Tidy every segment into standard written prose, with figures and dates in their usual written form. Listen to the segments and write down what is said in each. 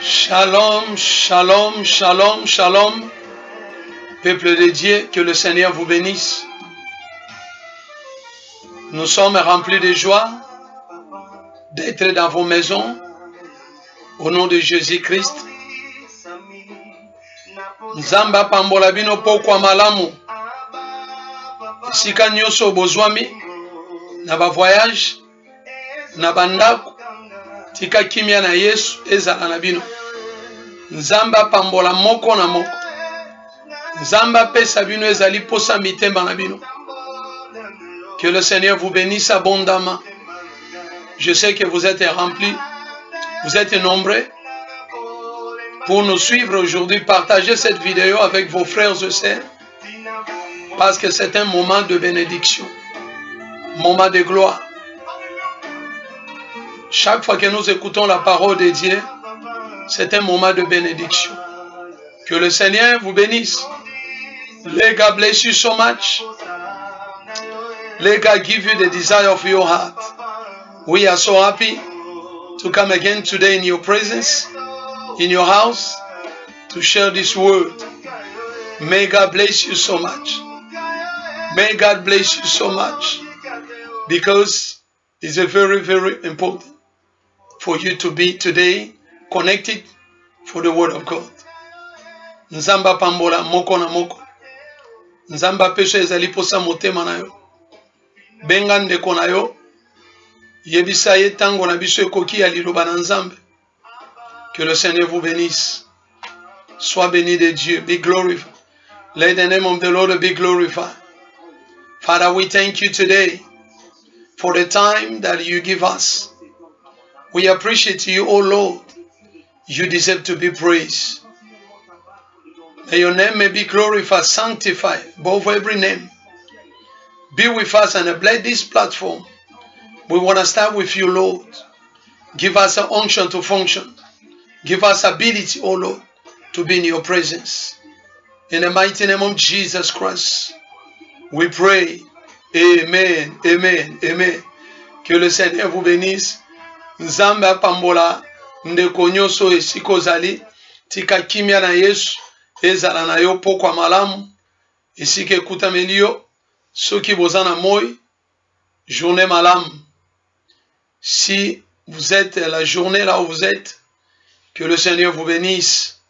Shalom, shalom, shalom, shalom. Peuple de Dieu, que le Seigneur vous bénisse. Nous sommes remplis de joie d'être dans vos maisons. Au nom de Jésus-Christ. Nzamba pambola bino pokwa malamu. Sika nyoso bozwami. Na ba voyage. Na bandako. Tika kimia na Yesu ezala na bino. Nzamba pambola moko na moko. Nzamba pesa bino ezali posa mitemba na bino. Que le Seigneur vous bénisse abondamment. Je sais que vous êtes remplis. Vous êtes nombreux pour nous suivre aujourd'hui. Partagez cette vidéo avec vos frères et sœurs. Parce que c'est un moment de bénédiction. Moment de gloire. Chaque fois que nous écoutons la parole de Dieu, c'est un moment de bénédiction. Que le Seigneur vous bénisse. Let God bless you so much. Let God give you the desire of your heart. We are so happy to come again today in your presence, in your house, to share this word. May God bless you so much. May God bless you so much. Because it's very, very important for you to be today connected for the word of God. Nzamba pambola moko na moko. Nzamba peso ezali posa motema na yo. Benga ndeko na yo. Yebisa ye tango na biso ekoki ya liloba na Nzambe. Que le Seigneur vous bénisse. Sois béni de Dieu. Be glorified. Let the name of the Lord be glorified. Father, we thank you today for the time that you give us. We appreciate you, O Lord. You deserve to be praised. May your name may be glorified, sanctified above every name. Be with us and bless this platform. We want to start with you, Lord. Give us an unction to function. Give us ability, O Lord, to be in your presence. In the mighty name of Jesus Christ, we pray. Amen, amen, amen. Que le Seigneur vous bénisse. Nzamba pambola ndeko nyoso esiko zali. Tika kimia na Yesu. Ezala na yo pokwa malamu. Esike ekuta melio. Soki bozana moi. Journée malamu. Si vous êtes la journée là où vous êtes, que le Seigneur vous bénisse.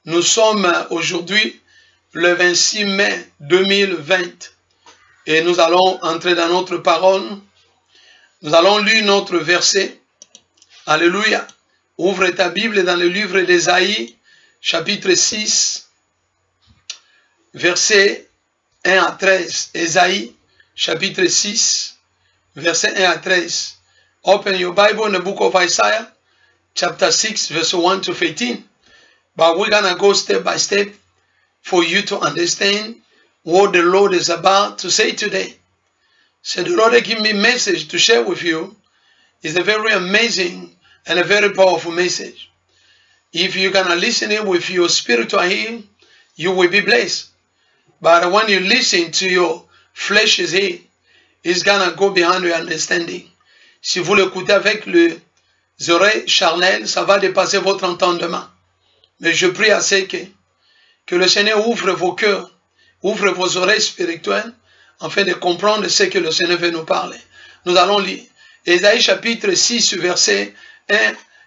Nous sommes aujourd'hui le 26 mai 2020 et nous allons entrer dans notre parole. Nous allons lire notre verset. Alléluia. Ouvre ta Bible dans le livre d'Ésaïe, chapitre 6, versets 1 à 13. Ésaïe, chapitre 6, versets 1 à 13. Open your Bible in the book of Isaiah, chapter 6, verse 1 to 15. But we're going to go step by step for you to understand what the Lord is about to say today. So the Lord gave me a message to share with you. It's a very amazing and a very powerful message. If you're going to listen it with your spiritual ear, you will be blessed. But when you listen to your flesh's ear, it's going to go behind your understanding. Si vous l'écoutez avec les oreilles charnelles, ça va dépasser votre entendement. Mais je prie à ce que le Seigneur ouvre vos cœurs, ouvre vos oreilles spirituelles, afin de comprendre ce que le Seigneur veut nous parler. Nous allons lire Ésaïe chapitre 6, verset 1,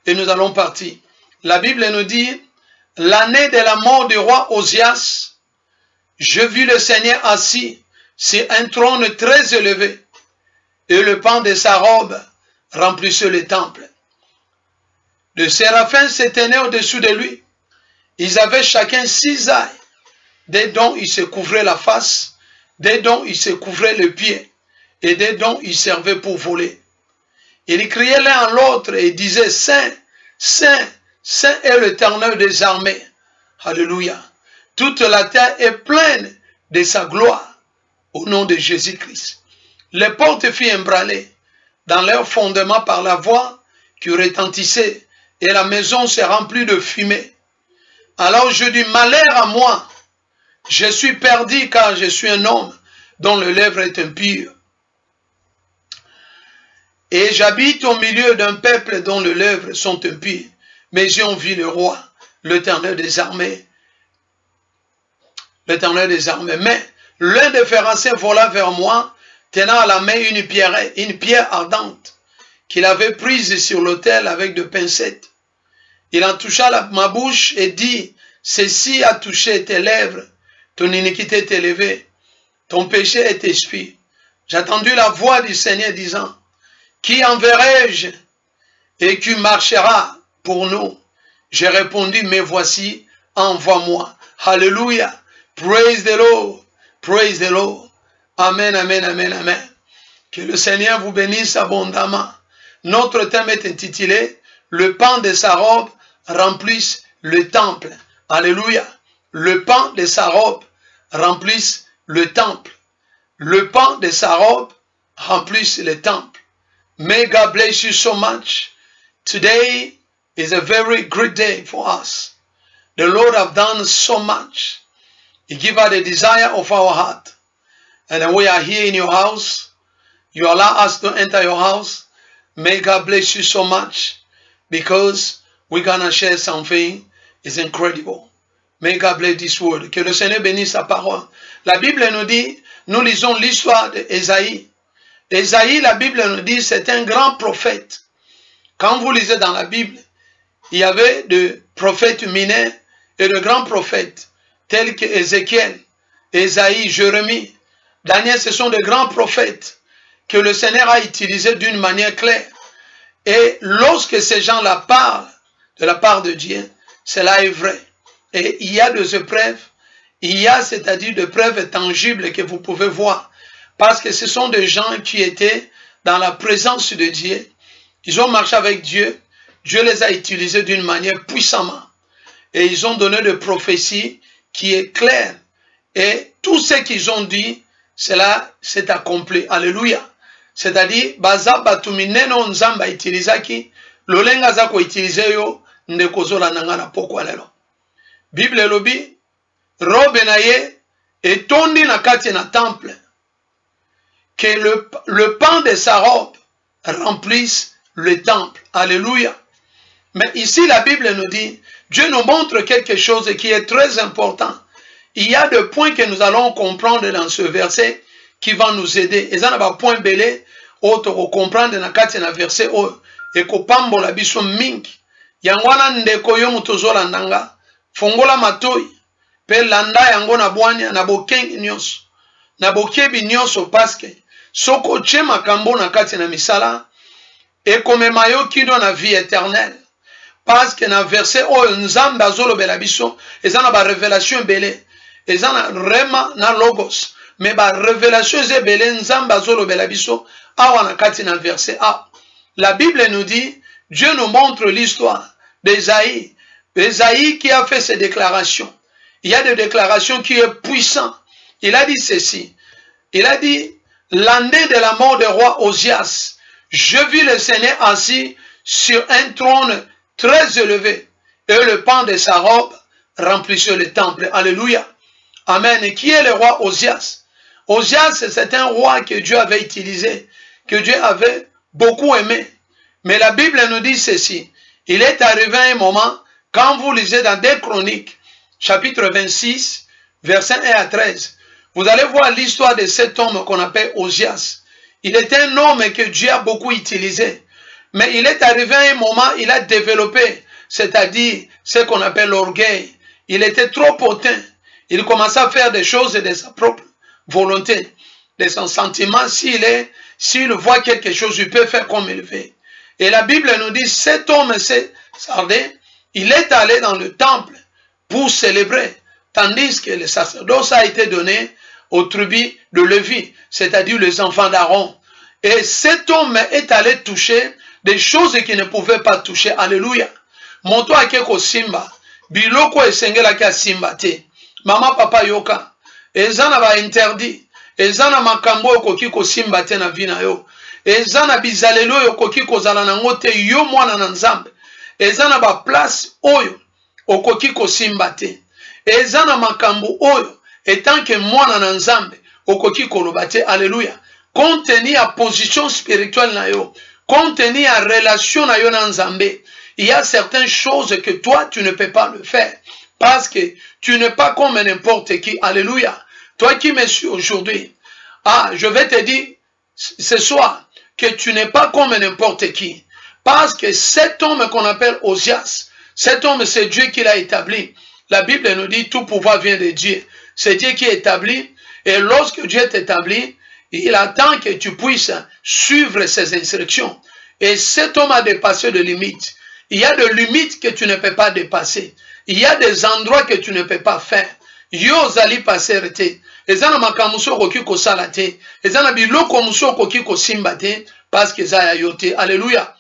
et nous allons partir. La Bible nous dit, l'année de la mort du roi Osias, je vis le Seigneur assis sur un trône très élevé, et le pan de sa robe remplissait le temple. Les séraphins se tenaient au-dessus de lui. Ils avaient chacun 6 ailes, des dont ils se couvraient la face, des dont ils se couvraient le pied, et des dont ils servaient pour voler. Ils criaient l'un à l'autre et disaient, Saint, Saint, Saint est l'Éternel des armées. Alléluia. Toute la terre est pleine de sa gloire, au nom de Jésus-Christ. Les portes furent ébranlées dans leur fondement par la voix qui retentissait, et la maison se remplit de fumée. Alors je dis, malheur à moi, je suis perdu car je suis un homme dont le lèvre est impur. Et j'habite au milieu d'un peuple dont les lèvres sont impies. Mes yeux ont vu le roi, l'Éternel des armées. L'Éternel des armées. Mais l'un des Pharisaïens vola vers moi, tenant à la main une pierre ardente, qu'il avait prise sur l'autel avec de pincettes. Il en toucha ma bouche et dit, ceci a touché tes lèvres, ton iniquité est élevée, ton péché est expié. J'ai entendu la voix du Seigneur disant, qui enverrai-je et qui marchera pour nous? J'ai répondu, mais voici, envoie-moi. Alléluia. Praise the Lord. Praise the Lord. Amen, amen, amen, amen. Que le Seigneur vous bénisse abondamment. Notre thème est intitulé, le pan de sa robe remplisse le temple. Alléluia. Le pan de sa robe remplisse le temple. Le pan de sa robe remplisse le temple. May God bless you so much. Today is a very great day for us. The Lord have done so much. He give us the desire of our heart. And we are here in your house. You allow us to enter your house. May God bless you so much because we're going to share something. It's incredible. May God bless this word. Que le Seigneur bénisse sa parole. La Bible nous dit, nous lisons l'histoire d'Ésaïe. Ésaïe, la Bible nous dit, c'est un grand prophète. Quand vous lisez dans la Bible, il y avait de prophètes mineurs et de grands prophètes, tels que Ézéchiel, Ésaïe, Jérémie, Daniel, ce sont de grands prophètes que le Seigneur a utilisés d'une manière claire. Et lorsque ces gens-là parlent de la part de Dieu, cela est vrai. Et il y a des épreuves, c'est-à-dire des preuves tangibles que vous pouvez voir. Parce que ce sont des gens qui étaient dans la présence de Dieu. Ils ont marché avec Dieu. Dieu les a utilisés d'une manière puissamment. Et ils ont donné des prophéties qui est claires. Et tout ce qu'ils ont dit, cela s'est accompli. Alléluia. C'est-à-dire, baza batumineno nzamba itilizaki, lolenga zako itilize yo, ndekozola nangana pokwa lelo. Bible lobi, robe na ye, etondi na kati na temple, que le pan de sa robe remplisse le temple. Alléluia. Mais ici, la Bible nous dit, Dieu nous montre quelque chose qui est très important. Il y a des points que nous allons comprendre dans ce verset qui vont nous aider. Et ça n'a pas point belé, autre comprendre dans le verset, et qu'on pambo la biso mink. Yangwana ndeko yo mutozola nanga, fongola matoi, pe landa yango na bwanya, na bokeng nyonso, na bokebi nyonso paske, soko che makambo na kati na misala, et comme mayo kido na vie éternelle. Parce que dans le verset où Nzamba azolo belabiso, et ça n'a pas révélation belé, et ça n'a rema na logos, mais ba révélation ze belé Nzamba azolo belabiso, awana kati na verset A. La Bible nous dit, Dieu nous montre l'histoire d'Ésaïe, Ésaïe qui a fait ses déclarations. Il y a des déclarations qui sont puissantes. Il a dit ceci. Il a dit, l'année de la mort du roi Osias, je vis le Seigneur assis sur un trône très élevé, et le pan de sa robe remplissait le temple. Alléluia. Amen. Et qui est le roi Osias? Osias, c'est un roi que Dieu avait utilisé, que Dieu avait beaucoup aimé. Mais la Bible nous dit ceci. Il est arrivé un moment, quand vous lisez dans 2 Chroniques, chapitre 26, versets 1 à 13, vous allez voir l'histoire de cet homme qu'on appelle Osias. Il était un homme que Dieu a beaucoup utilisé. Mais il est arrivé à un moment, il a développé, c'est-à-dire ce qu'on appelle l'orgueil. Il était trop hautain. Il commençait à faire des choses de sa propre volonté, de son sentiment. S'il voit quelque chose, il peut faire comme il veut. Et la Bible nous dit, cet homme s'est sardé, il est allé dans le temple pour célébrer, tandis que le sacerdoce a été donné aux tribus de Lévi, c'est-à-dire les enfants d'Aaron. Et cet homme est allé toucher des choses qu'il ne pouvait pas toucher. Alléluia. Moto akeko simba, biloko esengela ka simba te. Mama papa yoka, ezana ba interdit, ezana makambo yokoki ko simba te na vina yo. Ezana bizalelo yokoki ko zala na ngote yo mwana na nzambe. Ezana ba place oyo okoki ko simba te. Ezana makambo oyo etant que mwana na nzambe okoki ko loba te. Alléluia. Compte tenu à position spirituelle na yo, compte tenu à relation na yo na nzambe, il y a certaines choses que toi, tu ne peux pas le faire. Parce que tu n'es pas comme n'importe qui. Alléluia. Toi qui me suis aujourd'hui, je vais te dire ce soir que tu n'es pas comme n'importe qui. Parce que cet homme qu'on appelle Osias, cet homme, c'est Dieu qui l'a établi. La Bible nous dit tout pouvoir vient de Dieu. C'est Dieu qui établit. Et lorsque Dieu t'établit, il attend que tu puisses suivre ses instructions. Et cet homme a dépassé des limites. Il y a des limites que tu ne peux pas dépasser. Il y a des endroits que tu ne peux pas faire. Yo zali passer te. Ezana makamuso koki ko salate. Ezana biloko muso koki ko simbate parce que ça yote. Alléluia.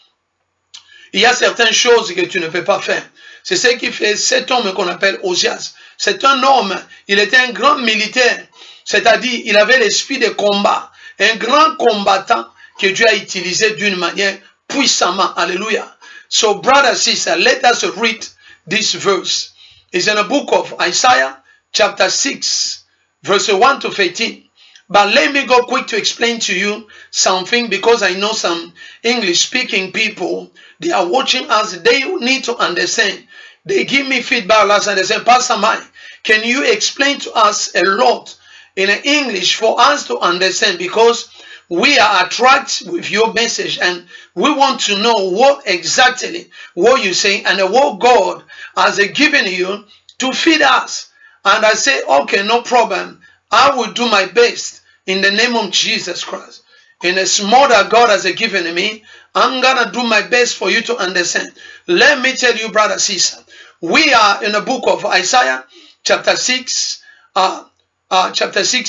Il y a certaines choses que tu ne peux pas faire. C'est ce qui fait cet homme qu'on appelle Osias. C'est un homme, il était un grand militaire. C'est-à-dire, il avait l'esprit de combat. Un grand combattant que Dieu a utilisé d'une manière puissamment. Alléluia. So, brother, sister, let us read this verse. It's in the book of Isaiah, chapter 6, verse 1 to 15. But let me go quick to explain to you something, because I know some English-speaking people, they are watching us, they need to understand. They give me feedback last night, they say, Pastor Mike, can you explain to us a lot in English for us to understand, because we are attracted with your message and we want to know what exactly what you're saying and what God has given you to feed us. And I say, okay, no problem. I will do my best in the name of Jesus Christ. In the small that God has given me, I'm going to do my best for you to understand. Let me tell you, brother, sister, we are in the book of Isaiah, chapter 6,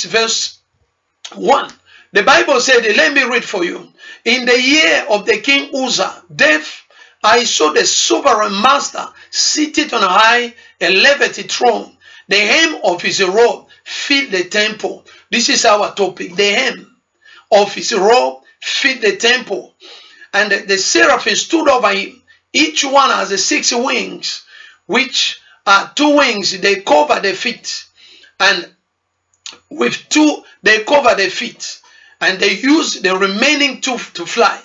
verse 1. The Bible said, let me read for you. In the year of the king Uzziah, death, I saw the sovereign master seated on a high, elevated throne. The hem of his robe filled the temple. This is our topic. The hem of his robe filled the temple. And the seraphim stood over him. Each one has 6 wings, which are 2 wings. They cover the feet. And with 2, they cover the feet. And they use the remaining 2 to fly.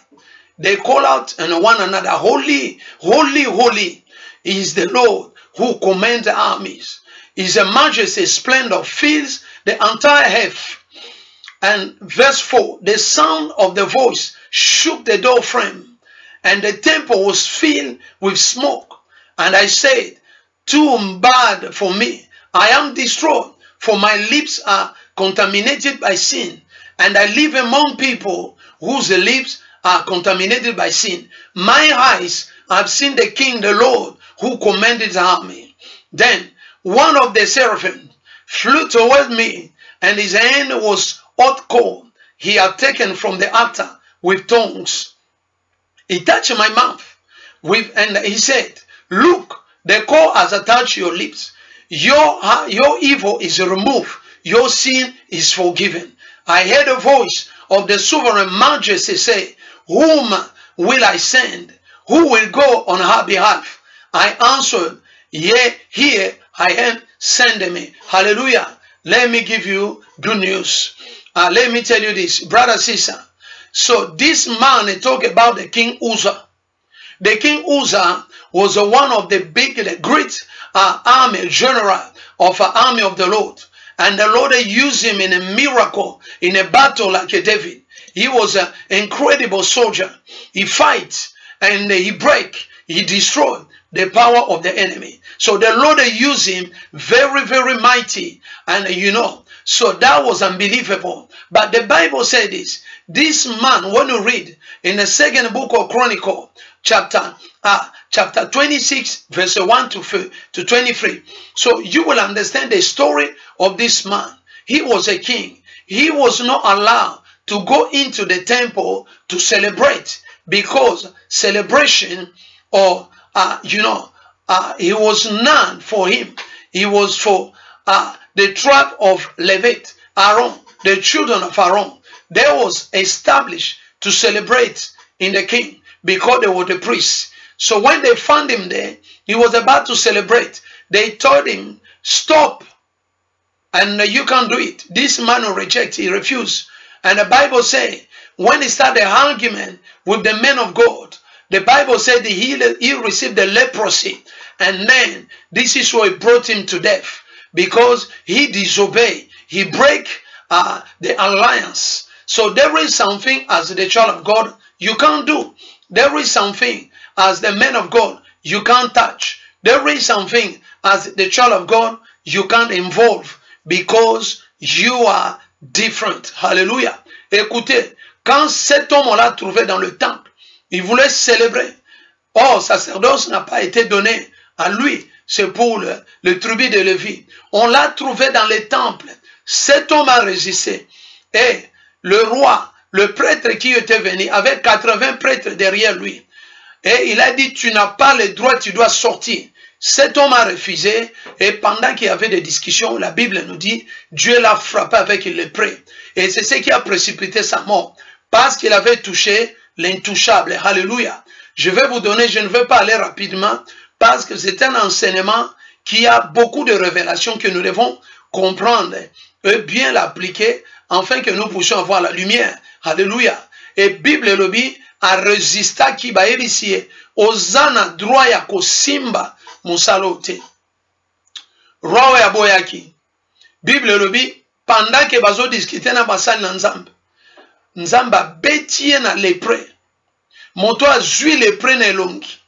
They call out and one another, holy, holy, holy is the Lord who commands the armies. His majesty splendor fills the entire earth. And verse 4, the sound of the voice shook the door frame, and the temple was filled with smoke. And I said, too bad for me, I am destroyed, for my lips are contaminated by sin, and I live among people whose lips are contaminated by sin. My eyes have seen the King, the Lord, who commanded the army. Then one of the seraphim flew toward me, and his hand was hot coal he had taken from the altar with tongues. He touched my mouth and he said, look, the coal has attached your lips. Your evil is removed. Your sin is forgiven. I heard a voice of the sovereign majesty say, whom will I send? Who will go on her behalf? I answered, yea, here I am, send me. Hallelujah. Let me give you good news. Let me tell you this, brother, sister. So this man, he talk about the King Uzziah. The King Uzziah was one of the great army general of the army of the Lord. And the Lord used him in a miracle, in a battle like David. He was an incredible soldier. He fights and he break. He destroyed the power of the enemy. So the Lord used him very, very mighty. And so that was unbelievable. But the Bible said this man, when you read in the second book of Chronicles, chapter 26, verse 1 to 23. So you will understand the story of this man. He was a king. He was not allowed to go into the temple to celebrate, because celebration or, it was none for him. It was for the tribe of Levite, Aaron, the children of Aaron. They was established to celebrate in the king, because they were the priests. So when they found him there, he was about to celebrate. They told him, stop, and you can't do it. This man will reject, he refused. And the Bible says, when he started the argument with the men of God, The Bible said he received the leprosy. And then this is what brought him to death. Because he disobeyed. He break the alliance. So there is something as the child of God you can't do. There is something as the man of God you can't touch. There is something as the child of God you can't involve. Because you are different. Hallelujah. Écoutez, quand cet homme l'a trouvé dans le temple, il voulait célébrer. Or, sacerdoce n'a pas été donné à lui. C'est pour le tribu de Lévi. On l'a trouvé dans les temples. Cet homme a résisté. Et le roi, le prêtre qui était venu, avait 80 prêtres derrière lui. Et il a dit, tu n'as pas le droit, tu dois sortir. Cet homme a refusé. Et pendant qu'il y avait des discussions, la Bible nous dit, Dieu l'a frappé avec l'épée. Et c'est ce qui a précipité sa mort. Parce qu'il avait touché l'intouchable. Alléluia. Je vais vous donner, je ne vais pas aller rapidement, parce que c'est un enseignement qui a beaucoup de révélations que nous devons comprendre et bien l'appliquer, afin que nous puissions avoir la lumière. Alléluia. Et Bible lobi a résisté qui ba ebisie ozana droit ya kosimba musalote. Roi ya boyaki. Bible lobi pendant que bazo discuter na basali na nzambe. Nzamba betie na lepre. Moto azui lepre na elongi.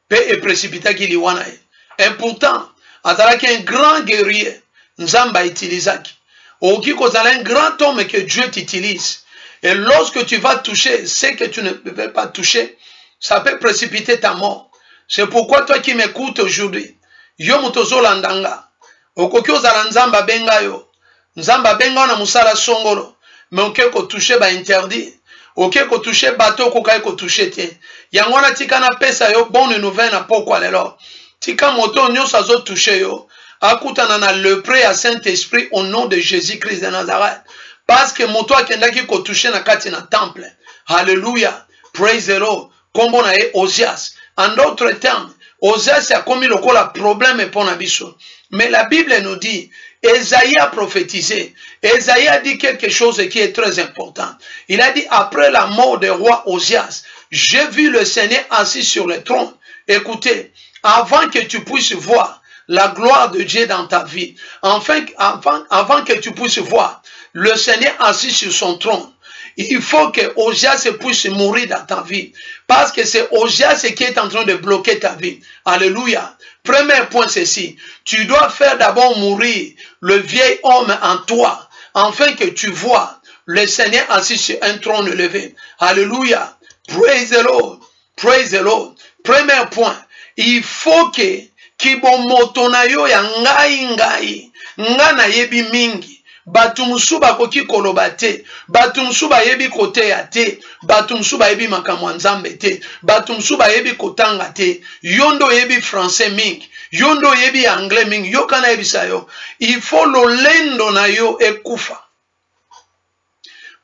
Pe e précipita ki liwana e. Et pourtant, azalaki un grand guerrier. Nzamba utilizaki. Oki kozala un grand homme que Dieu t'utilise. Et lorsque tu vas toucher ce que tu ne peux pas toucher, ça peut précipiter ta mort. C'est pourquoi toi qui m'écoutes aujourd'hui, yo mutozo landanga. Okoki ozala nzamba benga yo. Nzamba benga na musala songolo. Mais oke ko toucher ba interdit. Oke ko toucher bateau ko kai ko toucher te. Yangwana tika na pesa yo bonne nouvelle na pokwa lelo. Tika moto nyonso azo toucher yo. Akutana na lepre à Saint-Esprit au nom de Jésus-Christ de Nazareth. Parce que moto akendaki ko toucher na kati na temple. Hallelujah. Praise the Lord. Kombo na e Ozias. En d'autres termes, Ozias a commis le problème pour Nabiso. Mais la Bible nous dit, Esaïe a prophétisé. Esaïe a dit quelque chose qui est très important. Il a dit, après la mort du roi Ozias, j'ai vu le Seigneur assis sur le trône. Écoutez, avant que tu puisses voir la gloire de Dieu dans ta vie, avant que tu puisses voir le Seigneur assis sur son trône, il faut que Ozias puisse mourir dans ta vie. Parce que c'est Ozias qui est en train de bloquer ta vie. Alléluia. Premier point, c'est ceci. Tu dois faire d'abord mourir le vieil homme en toi, afin que tu vois le Seigneur assis sur un trône élevé. Alléluia. Praise the Lord. Praise the Lord. Premier point. Il faut que kibomotonayo ya ngai ngana yebi mingi. Batumsu bakoki koloba te, batumsu bayebi koteya te, batumsu bayebi makambo nzambe te, batumsu bayebi kotanga te, yondo yebi français mingi, yondo yebi anglais mingi, yo kana yebi sayo. Il faut lolendo na yo ekufa.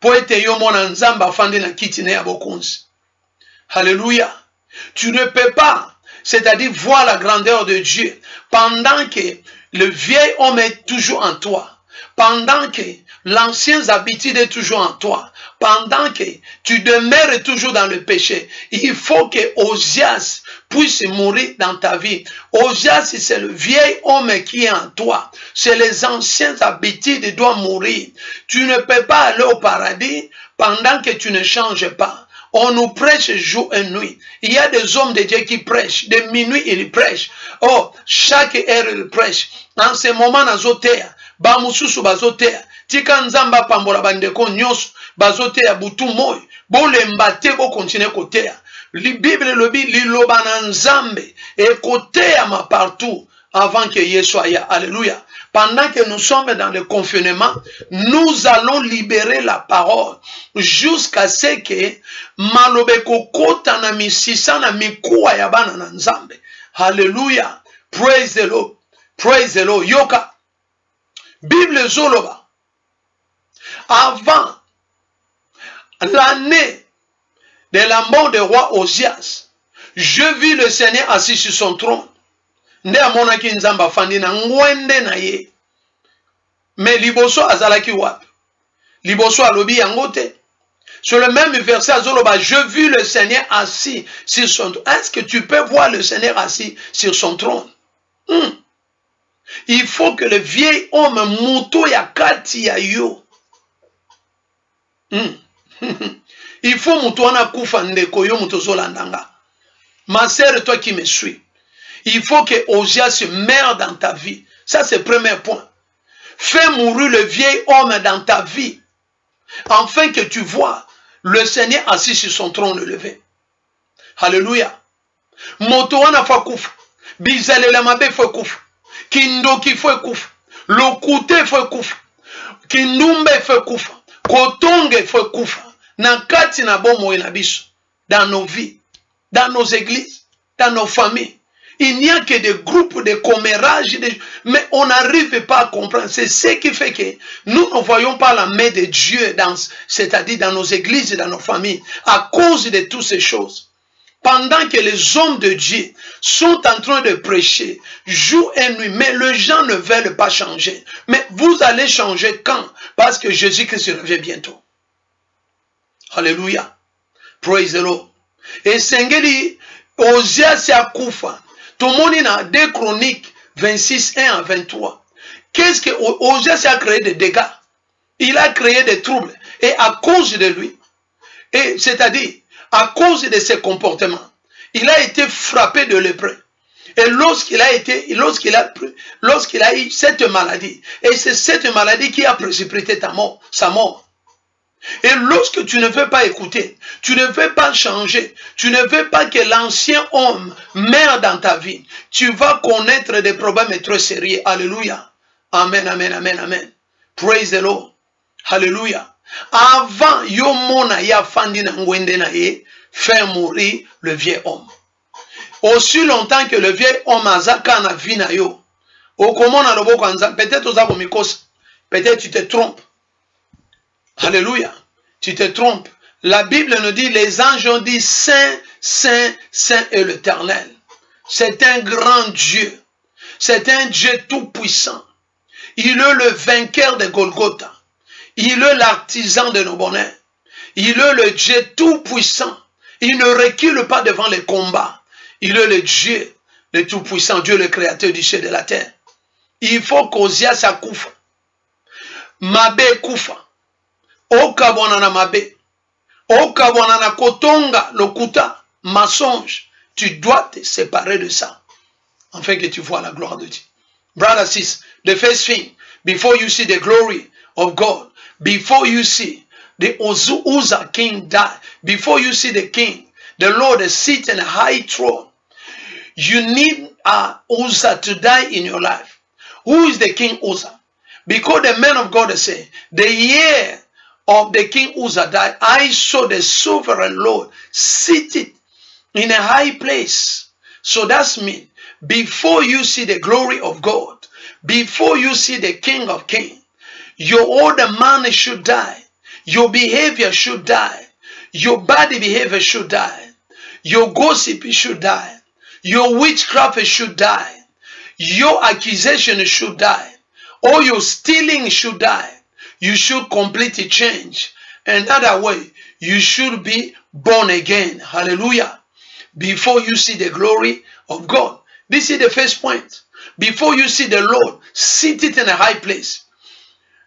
Po ete yo mona nzamba afandi na kiti na ya bokonzi. Alléluia. Tu ne peux pas, c'est-à-dire voir la grandeur de Dieu pendant que le vieil homme est toujours en toi. Pendant que l'ancien habitude est toujours en toi, pendant que tu demeures toujours dans le péché, il faut que Ozias puisse mourir dans ta vie. Ozias, c'est le vieil homme qui est en toi. C'est les anciennes habitudes qui doivent mourir. Tu ne peux pas aller au paradis pendant que tu ne changes pas. On nous prêche jour et nuit. Il y a des hommes de Dieu qui prêchent. De minuit, ils prêchent. Oh, chaque heure, ils prêchent. En ce moment, nazotea. Ba mususu bazotea. Tika nzamba pambola bandeko nyonso. Bazotea butu moyo. Bo lembate bo continue kotea. Li Bible lobi li loba na nzambe. Et kotea ma partout. Avant que Yeshua ya. Alléluia. Pendant que nous sommes dans le confinement, nous allons libérer la parole jusqu'à ce que malobeko kota na misisa na mikuwa ya bana na nzambe. Alléluia. Praise the Lord. Praise the Lord. Yoka. Bible Zoloba. Avant l'année de la mort du roi Ozias, je vis le Seigneur assis sur son trône. Nde amonaki nzamba fandi na ngwende na ye. Mais liboso azalaki wapi? Liboso alobi yango te. Sur le même verset à Zoloba, je vis le Seigneur assis sur son trône. Est-ce que tu peux voir le Seigneur assis sur son trône? Il faut que le vieil homme muto ya kati ya yo. Il faut muto na kufa ndeko yo muto zolandanga. Ma sœur, toi qui me suis, il faut que Osia se meure dans ta vie. Ça c'est le premier point. Fais mourir le vieil homme dans ta vie, afin que tu vois le Seigneur assis sur son trône levé. Alléluia. Moto wana fa kufa. Bizalela mabe fa kufa. Kindoki fa kufa. Lokute fa kufa. Kindumbe fa kufa. Kotonge fa kufa. Na kati na bomo na biso. Dans nos vies, dans nos églises, dans nos familles. Il n'y a que des groupes de commérages, mais on n'arrive pas à comprendre. C'est ce qui fait que nous ne voyons pas la main de Dieu, c'est-à-dire dans nos églises et dans nos familles, à cause de toutes ces choses. Pendant que les hommes de Dieu sont en train de prêcher jour et nuit, mais les gens ne veulent pas changer. Mais vous allez changer quand? Parce que Jésus-Christ revient bientôt. Alléluia. Praise the Lord. Et Sengeli, Osia se akufa. Tout le monde a 2 Chroniques 26, 1 à 23. Qu'est-ce que Osia a créé des dégâts? Il a créé des troubles. Et à cause de lui, c'est-à-dire à cause de ses comportements, il a été frappé de lépreux. Et lorsqu'il a eu cette maladie, et c'est cette maladie qui a précipité sa mort. Et lorsque tu ne veux pas écouter, tu ne veux pas changer, tu ne veux pas que l'ancien homme meure dans ta vie, tu vas connaître des problèmes très sérieux. Alléluia. Amen, amen, amen, amen. Praise the Lord. Alléluia. Avant, yo mona ya fandi na ngwende na ye, fait mourir le vieil homme. Aussi longtemps que le vieil homme a zaka na vie na yo, peut-être aux abomikos, peut-être tu te trompes. Alléluia. Tu te trompes. La Bible nous dit, les anges ont dit, Saint, Saint, Saint est l'Éternel. C'est un grand Dieu. C'est un Dieu tout-puissant. Il est le vainqueur de Golgotha. Il est l'artisan de nos bonheurs. Il est le Dieu tout-puissant. Il ne recule pas devant les combats. Il est le Dieu, le tout-puissant, Dieu le créateur du ciel et de la terre. Il faut qu'Osia s'accoufe. Mabe koufa. Okabwana na mabe. Okabwana na kotonga, lokuta, mensonge. Tu dois te séparer de ça. Afin que tu vois la gloire de Dieu. Brother, sis, the first thing, before you see the glory of God, before you see the Uzzah king die, before you see the king, the Lord sit in a high throne, you need Uzzah to die in your life. Who is the king Uzzah? Because the man of God say, the year of the king Uzzah died, I saw the sovereign Lord seated in a high place. So that's me. Before you see the glory of God, before you see the King of Kings, your older man should die. Your behavior should die. Your body behavior should die. Your gossip should die. Your witchcraft should die. Your accusation should die. Or your stealing should die. You should completely change. Another way, you should be born again. Hallelujah. Before you see the glory of God. This is the first point. Before you see the Lord seated in a high place,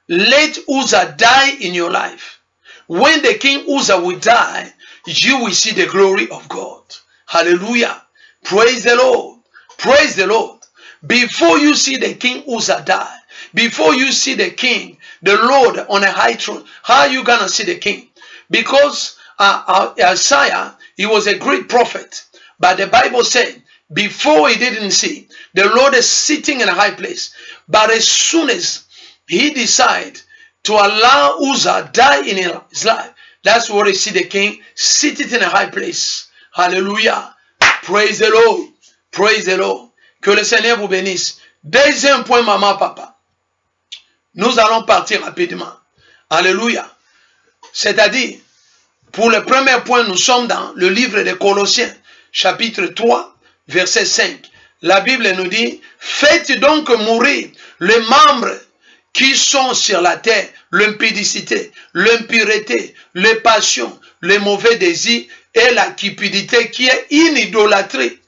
let Uzzah die in your life. When the king Uzzah will die, you will see the glory of God. Hallelujah. Praise the Lord. Praise the Lord. Before you see the king Uzzah die, before you see the king, the Lord on a high throne, how are you going to see the king? Because Isaiah, he was a great prophet. But the Bible said, before he didn't see, the Lord is sitting in a high place. But as soon as he decided to allow Uzzah die in his life, that's where he see the king seated in a high place. Hallelujah. Praise the Lord. Praise the Lord. Que le Seigneur vous bénisse. Deuxième point, maman, papa. Nous allons partir rapidement. Alléluia. C'est-à-dire, pour le premier point, nous sommes dans le livre des Colossiens, chapitre 3, verset 5. La Bible nous dit, faites donc mourir les membres qui sont sur la terre, l'impudicité, l'impureté, les passions, les mauvais désirs et la cupidité qui est une idolâtrie.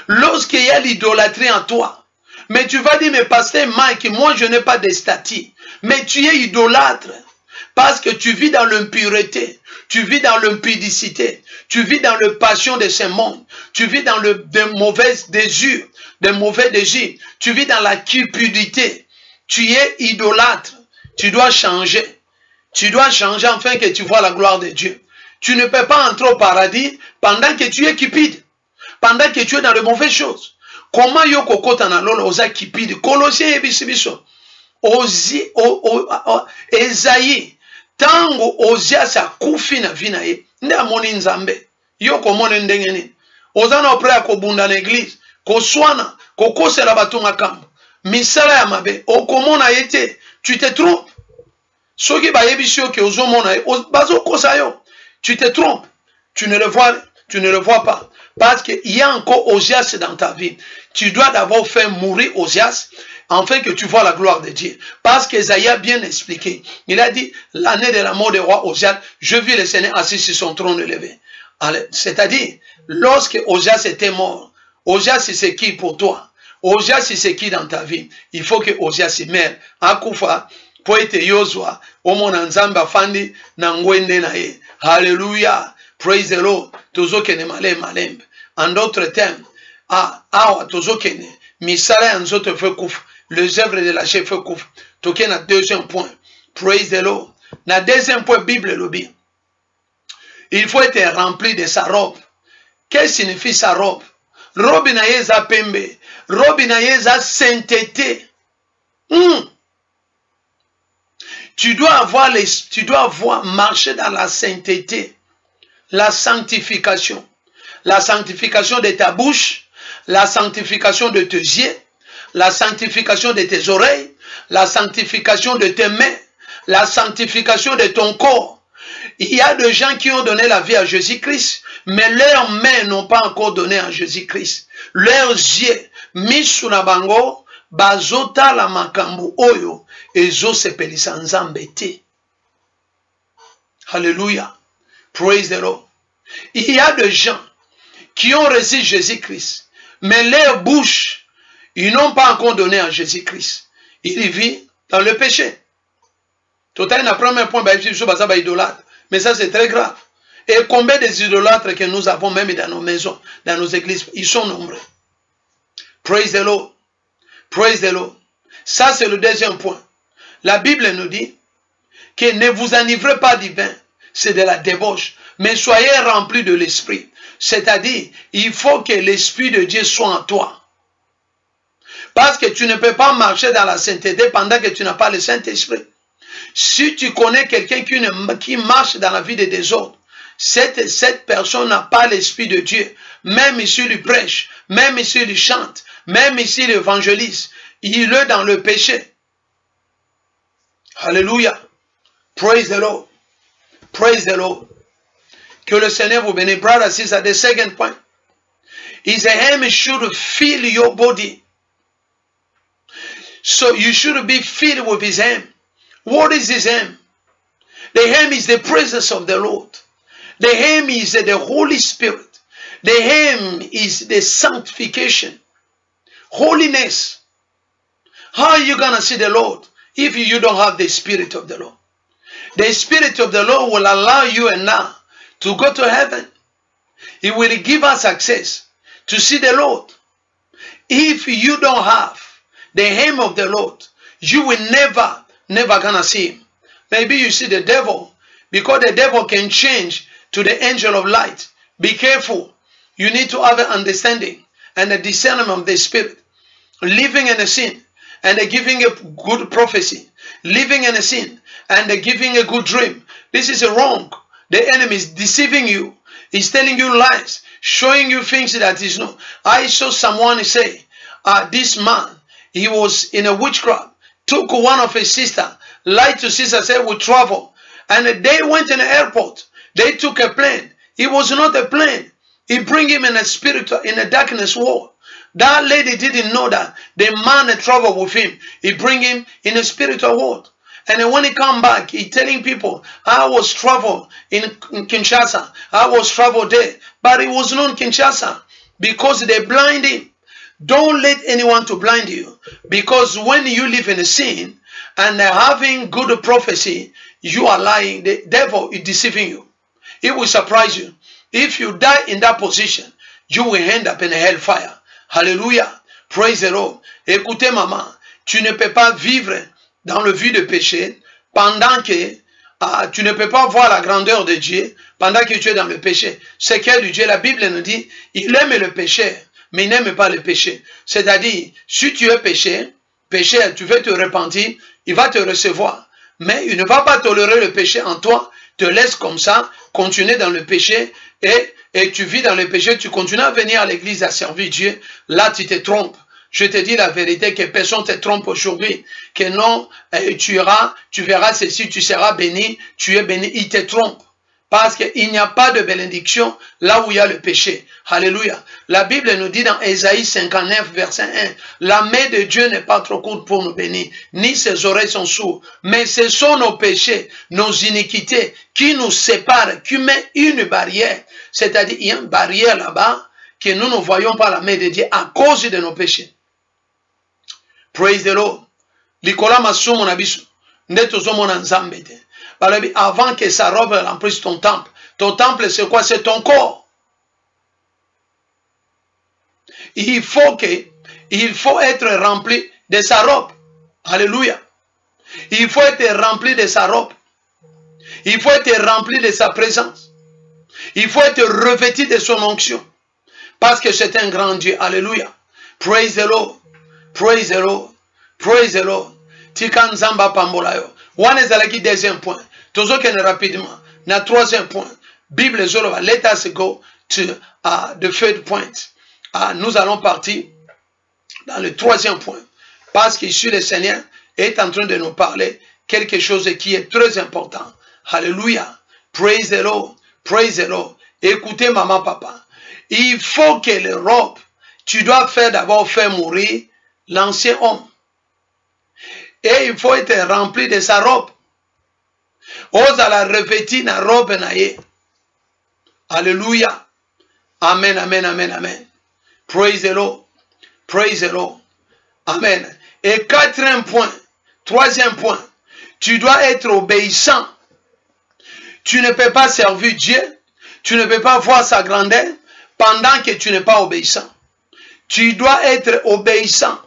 Lorsqu'il y a l'idolâtrie en toi, mais tu vas dire, mais pasteur Mike, moi je n'ai pas de statut, mais tu es idolâtre parce que tu vis dans l'impureté, tu vis dans l'impudicité, tu vis dans la passion de ce monde, tu vis dans des mauvais désirs, tu vis dans la cupidité, tu es idolâtre, tu dois changer afin que tu vois la gloire de Dieu. Tu ne peux pas entrer au paradis pendant que tu es cupide, pendant que tu es dans les mauvaises choses. Comment yoko kota na lolo oza cupide? Colossiens ebisibiso. Esaïe, tango Ozias akufi na vie na ye, nde amoni nzambe. Yoko mone ndenge nini? Oza na opre ya kobunda na église, koswana, kokosela bato makambo, misala ya mabe, okomona ye te, tu te trompes. Soki bayebishi yo ke ozomona ye, bazokosa yo, tu te trompes. Tu ne le vois pas. Parce qu'il y a encore Ozias dans ta vie. Tu dois d'abord faire mourir Ozias afin que tu vois la gloire de Dieu. Parce qu'Esaïe a bien expliqué. Il a dit, l'année de la mort du roi Ozias, je vis le Seigneur assis sur son trône élevé. C'est-à-dire, lorsque Ozias était mort, Ozias c'est qui pour toi? Ozias c'est qui dans ta vie? Il faut que Ozias meure. Akufa, pour être Yozwa, Omona Nzamba Fandi, Nangwende Nae. Hallelujah. Praise the Lord. Tozokene malem. En d'autres termes, awa tozokene misala nzoto fe kouf, les œuvres de la chef fe kouf. Toke na deuxième point. Praise the Lord. Na deuxième point, Bible lobby. Il faut être rempli de sa robe. Qu'est-ce que signifie sa robe? Robe na yeza pembe, robe na yeza sainteté. Tu dois avoir marché dans la sainteté. La sanctification de ta bouche, la sanctification de tes yeux, la sanctification de tes oreilles, la sanctification de tes mains, la sanctification de ton corps. Il y a des gens qui ont donné la vie à Jésus-Christ, mais leurs mains n'ont pas encore donné à Jésus-Christ. Leurs yeux, misunabango, bazota la makambu oyo, ezo sepelisa nzambe te. Alléluia. Praise the Lord. Il y a des gens qui ont reçu Jésus-Christ, mais leur bouche, ils n'ont pas encore donné à Jésus-Christ. Ils vivent dans le péché. Total, le premier point, mais ça c'est très grave. Et combien des idolâtres que nous avons même dans nos maisons, dans nos églises, ils sont nombreux. Praise the Lord. Praise the Lord. Ça c'est le deuxième point. La Bible nous dit que ne vous enivrez pas du vin, c'est de la débauche, mais soyez remplis de l'esprit. C'est-à-dire, il faut que l'esprit de Dieu soit en toi. Parce que tu ne peux pas marcher dans la sainteté pendant que tu n'as pas le Saint-Esprit. Si tu connais quelqu'un qui marche dans la vie de désordre, cette personne n'a pas l'esprit de Dieu. Même ici il prêche, même ici il chante, même ici il évangélise. Il est dans le péché. Alléluia. Praise the Lord. Praise the Lord. Que le Seigneur vous bénisse. Brother, sister, the second point is the hem should fill your body. So you should be filled with his hem. What is his hem? The hem is the presence of the Lord. The hem is the Holy Spirit. The hem is the sanctification. Holiness. How are you going to see the Lord if you don't have the Spirit of the Lord? The Spirit of the Lord will allow you and now to go to heaven. He will give us access to see the Lord. If you don't have the hem of the Lord, you will never gonna see him. Maybe you see the devil, because the devil can change to the angel of light. Be careful. You need to have an understanding and a discernment of the Spirit. Living in a sin and giving a good prophecy. Living in a sin and giving a good dream. This is wrong. The enemy is deceiving you. He's telling you lies, showing you things that is not. I saw someone say, this man, he was in a witchcraft, took one of his sister, lied to sister, said we travel. And they went in the airport. They took a plane. It was not a plane. He bring him in a spiritual, in a darkness world. That lady didn't know that the man had traveled with him. He bring him in a spiritual world. And then when he come back, he telling people, I was travel in Kinshasa. I was travel there. But it was not Kinshasa because they blind him. Don't let anyone to blind you. Because when you live in a sin and having good prophecy, you are lying. The devil is deceiving you. It will surprise you. If you die in that position, you will end up in a hellfire. Hallelujah. Praise the Lord. Écoutez, maman, tu ne peux pas vivre dans le vie de péché pendant que tu ne peux pas voir la grandeur de Dieu pendant que tu es dans le péché. C'est quel Dieu? La Bible nous dit, il aime le péché, mais il n'aime pas le péché. C'est-à-dire, si tu es péché, tu veux te repentir, il va te recevoir. Mais il ne va pas tolérer le péché en toi, te laisse comme ça, continuer dans le péché, et tu vis dans le péché, tu continues à venir à l'église à servir Dieu, là tu te trompes. Je te dis la vérité, que personne ne te trompe aujourd'hui, que non, tu verras ceci, tu seras béni, tu es béni, il te trompe. Parce qu'il n'y a pas de bénédiction là où il y a le péché. Alléluia. La Bible nous dit dans Ésaïe 59, verset 1, la main de Dieu n'est pas trop courte pour nous bénir, ni ses oreilles sont sourdes. Mais ce sont nos péchés, nos iniquités qui nous séparent, qui met une barrière. C'est-à-dire, il y a une barrière là-bas que nous ne voyons pas la main de Dieu à cause de nos péchés. Praise the Lord. Likola masumo na biso. Ndeto zomo na nzambe te. Avant que sa robe remplisse ton temple. Ton temple, c'est quoi? C'est ton corps. Il faut être rempli de sa robe. Alléluia. Il faut être rempli de sa robe. Il faut être rempli de sa présence. Il faut être revêtu de son onction. Parce que c'est un grand Dieu. Alléluia. Praise the Lord. Praise the Lord. Praise the Lord. Tika nzamba pambola yo. One is like deuxième point. Tozo kene rapidement. Na troisième point. Bible zoloba. Let us go to the third point. Nous allons partir dans le troisième point. Parce qu'ici le Seigneur est en train de nous parler quelque chose qui est très important. Alléluia. Praise the Lord. Praise the Lord. Écoutez maman, papa. Il faut que l'Europe, tu dois d'abord faire mourir l'ancien homme. Et il faut être rempli de sa robe. Osa la revêtir na robe na ye. Alléluia. Amen, amen, amen, amen. Praise the Lord. Praise the Lord. Amen. Et quatrième point, troisième point, tu dois être obéissant. Tu ne peux pas servir Dieu. Tu ne peux pas voir sa grandeur pendant que tu n'es pas obéissant. Tu dois être obéissant.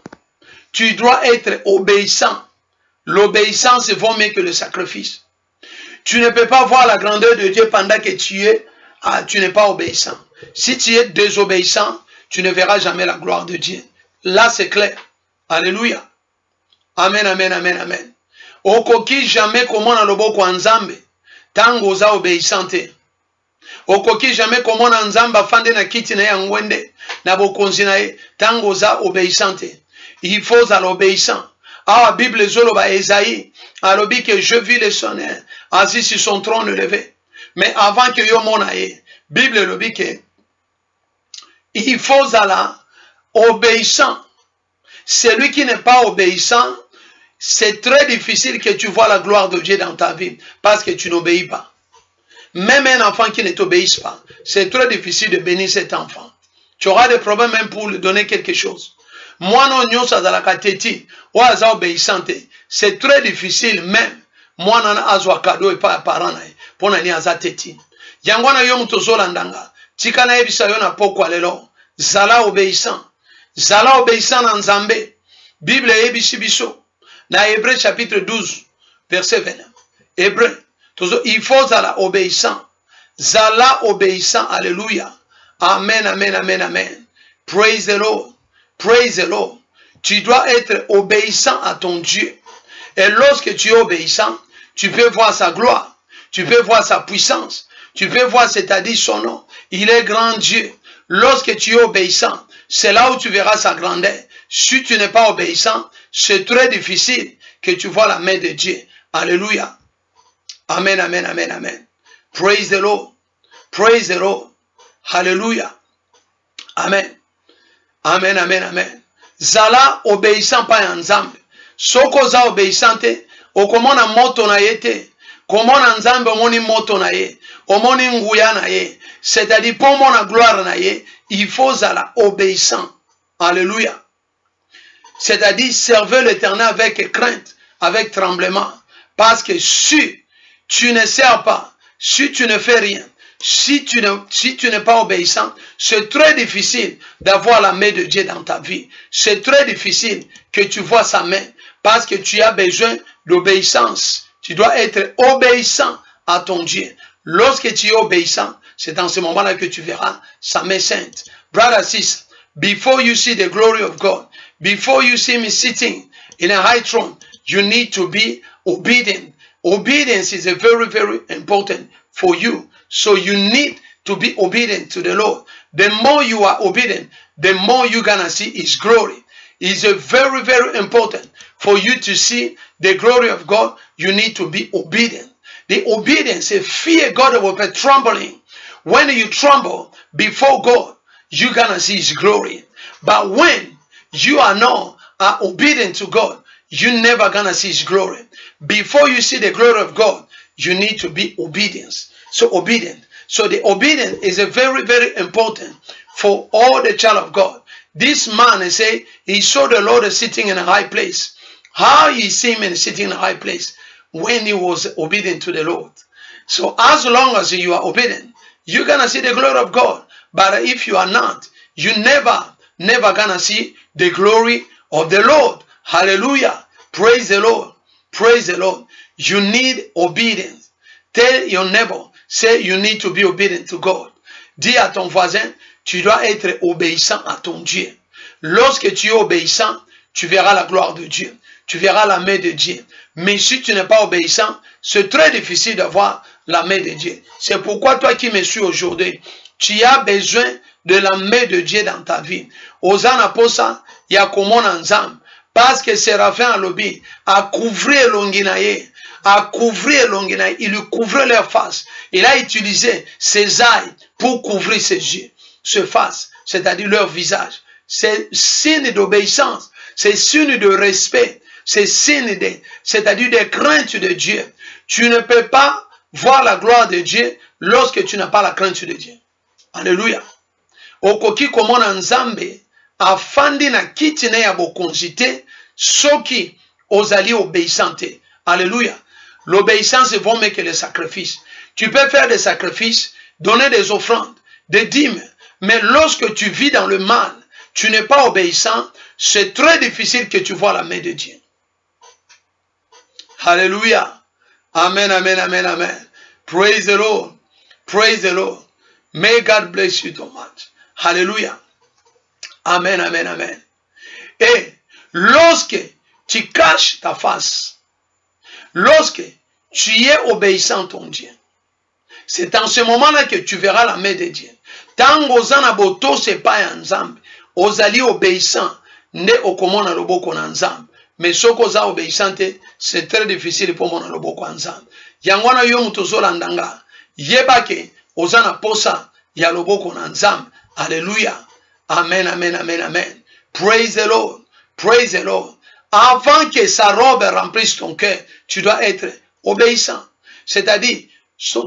Tu dois être obéissant. L'obéissance vaut mieux que le sacrifice. Tu ne peux pas voir la grandeur de Dieu pendant que tu n'es pas obéissant. Si tu es désobéissant, tu ne verras jamais la gloire de Dieu. Là, c'est clair. Alléluia. Amen, amen, amen, amen. Okoki jamais comment on a le boko nzambe. Tango za obéissante. Okoki jamais comment on a nzamba fande na kiti na ya ngwende. Na bokonzi na ye. Tango za obéissante. Il faut à l'obéissant. Ah, Bible zoloba Esaïe. Alobi que je vis le Seigneur assis sur son trône levé. Mais avant que yo monaye, Bible lobi que il faut à la obéissant. Celui qui n'est pas obéissant, c'est très difficile que tu vois la gloire de Dieu dans ta vie parce que tu n'obéis pas. Même un enfant qui ne t'obéisse pas, c'est très difficile de bénir cet enfant. Tu auras des problèmes même pour lui donner quelque chose. Moi non nyosa dans la kateti, oaza obéissante, c'est très difficile même. Moi non azwa cadeau et pas parent na pour na ni azateti. Yangwana yo mutozola ndanga, tika na ebisa yo na pokwa lelo, zala obéissant. Zala obéissant en Nzambe. Bible ebisi biso. Dans Hébreu chapitre 12, verset 20. Hébreu. Il faut zala obéissant. Zala obéissant. Alléluia. Amen, amen, amen, amen. Praise the Lord. Praise the Lord. Tu dois être obéissant à ton Dieu. Et lorsque tu es obéissant, tu peux voir sa gloire. Tu peux voir sa puissance. Tu peux voir, c'est-à-dire son nom. Il est grand Dieu. Lorsque tu es obéissant, c'est là où tu verras sa grandeur. Si tu n'es pas obéissant, c'est très difficile que tu vois la main de Dieu. Alléluia. Amen, amen, amen, amen. Praise the Lord. Praise the Lord. Alléluia. Amen. Amen, amen, amen. Zala obéissant pas en Nzambe. Soko za obéissante, okomona moto na yete. Komona nzambe omoni moto na ye. Omoni nguya na ye. C'est-à-dire pour mon gloire na ye, il faut la obéissant. Alléluia. C'est-à-dire servir l'Éternel avec crainte, avec tremblement. Parce que si tu ne sers pas, si tu ne fais rien, si tu n'es pas obéissant, c'est très difficile d'avoir la main de Dieu dans ta vie. C'est très difficile que tu vois sa main parce que tu as besoin d'obéissance. Tu dois être obéissant à ton Dieu. Lorsque tu es obéissant, c'est dans ce moment-là que tu verras sa main sainte. Brother, sister, before you see the glory of God, before you see me sitting in a high throne, you need to be obedient. Obedience is a very, very important for you. So you need to be obedient to the Lord. The more you are obedient, the more you're going to see His glory. It's a very, very important for you to see the glory of God. You need to be obedient. The obedience, fear God will be trembling. When you tremble before God, you're going to see His glory. But when you are not obedient to God, you're never going to see His glory. Before you see the glory of God, you need to be obedient. So obedient. So the obedience is a very, very important for all the child of God. This man, they say, he saw the Lord sitting in a high place. How he see him sitting in a high place? When he was obedient to the Lord. So as long as you are obedient, you're going to see the glory of God. But if you are not, you never going to see the glory of the Lord. Hallelujah. Praise the Lord. Praise the Lord. You need obedience. Tell your neighbor, say you need to be obedient to God. Dis à ton voisin, tu dois être obéissant à ton Dieu. Lorsque tu es obéissant, tu verras la gloire de Dieu. Tu verras la main de Dieu. Mais si tu n'es pas obéissant, c'est très difficile d'avoir la main de Dieu. C'est pourquoi toi qui me suis aujourd'hui, tu as besoin de la main de Dieu dans ta vie. Osana posa, yakomona nzam. Parce que Séraphin a lobby à couvrir l'onginaye. À couvrir l'onginaye. Il lui couvrait leur face. Il a utilisé ses ailes pour couvrir ses yeux, ses faces, c'est-à-dire leur visage. C'est signe d'obéissance. C'est signe de respect. C'est signe de, c'est-à-dire de crainte de Dieu. Tu ne peux pas voir la gloire de Dieu lorsque tu n'as pas la crainte de Dieu. Alléluia. Okoki komona nzambe afandi na kiti na ya bokonzi te soki ozali obéissante. Alléluia. L'obéissance est bon mais que le sacrifice. Tu peux faire des sacrifices, donner des offrandes, des dîmes, mais lorsque tu vis dans le mal, tu n'es pas obéissant, c'est très difficile que tu vois la main de Dieu. Alléluia. Amen, amen, amen, amen. Praise the Lord. Praise the Lord. May God bless you so much. Alléluia. Amen, amen, amen. Et lorsque tu caches ta face, lorsque tu es obéissant à ton Dieu, c'est en ce moment-là que tu verras la main de Dieu. Tant ozana boto se pa ya nzambe, ozali obéissant, ne okomona loboko na nzambe. Mais soko oza obéissante, c'est très difficile pour mona loboko na nzambe. Yangwana yo mutozola ndanga, yebake ozana posa ya loboko na nzambe. Alléluia. Amen, amen, amen, amen. Praise the Lord. Praise the Lord. Avant que sa robe remplisse ton cœur, tu dois être obéissant. C'est-à-dire,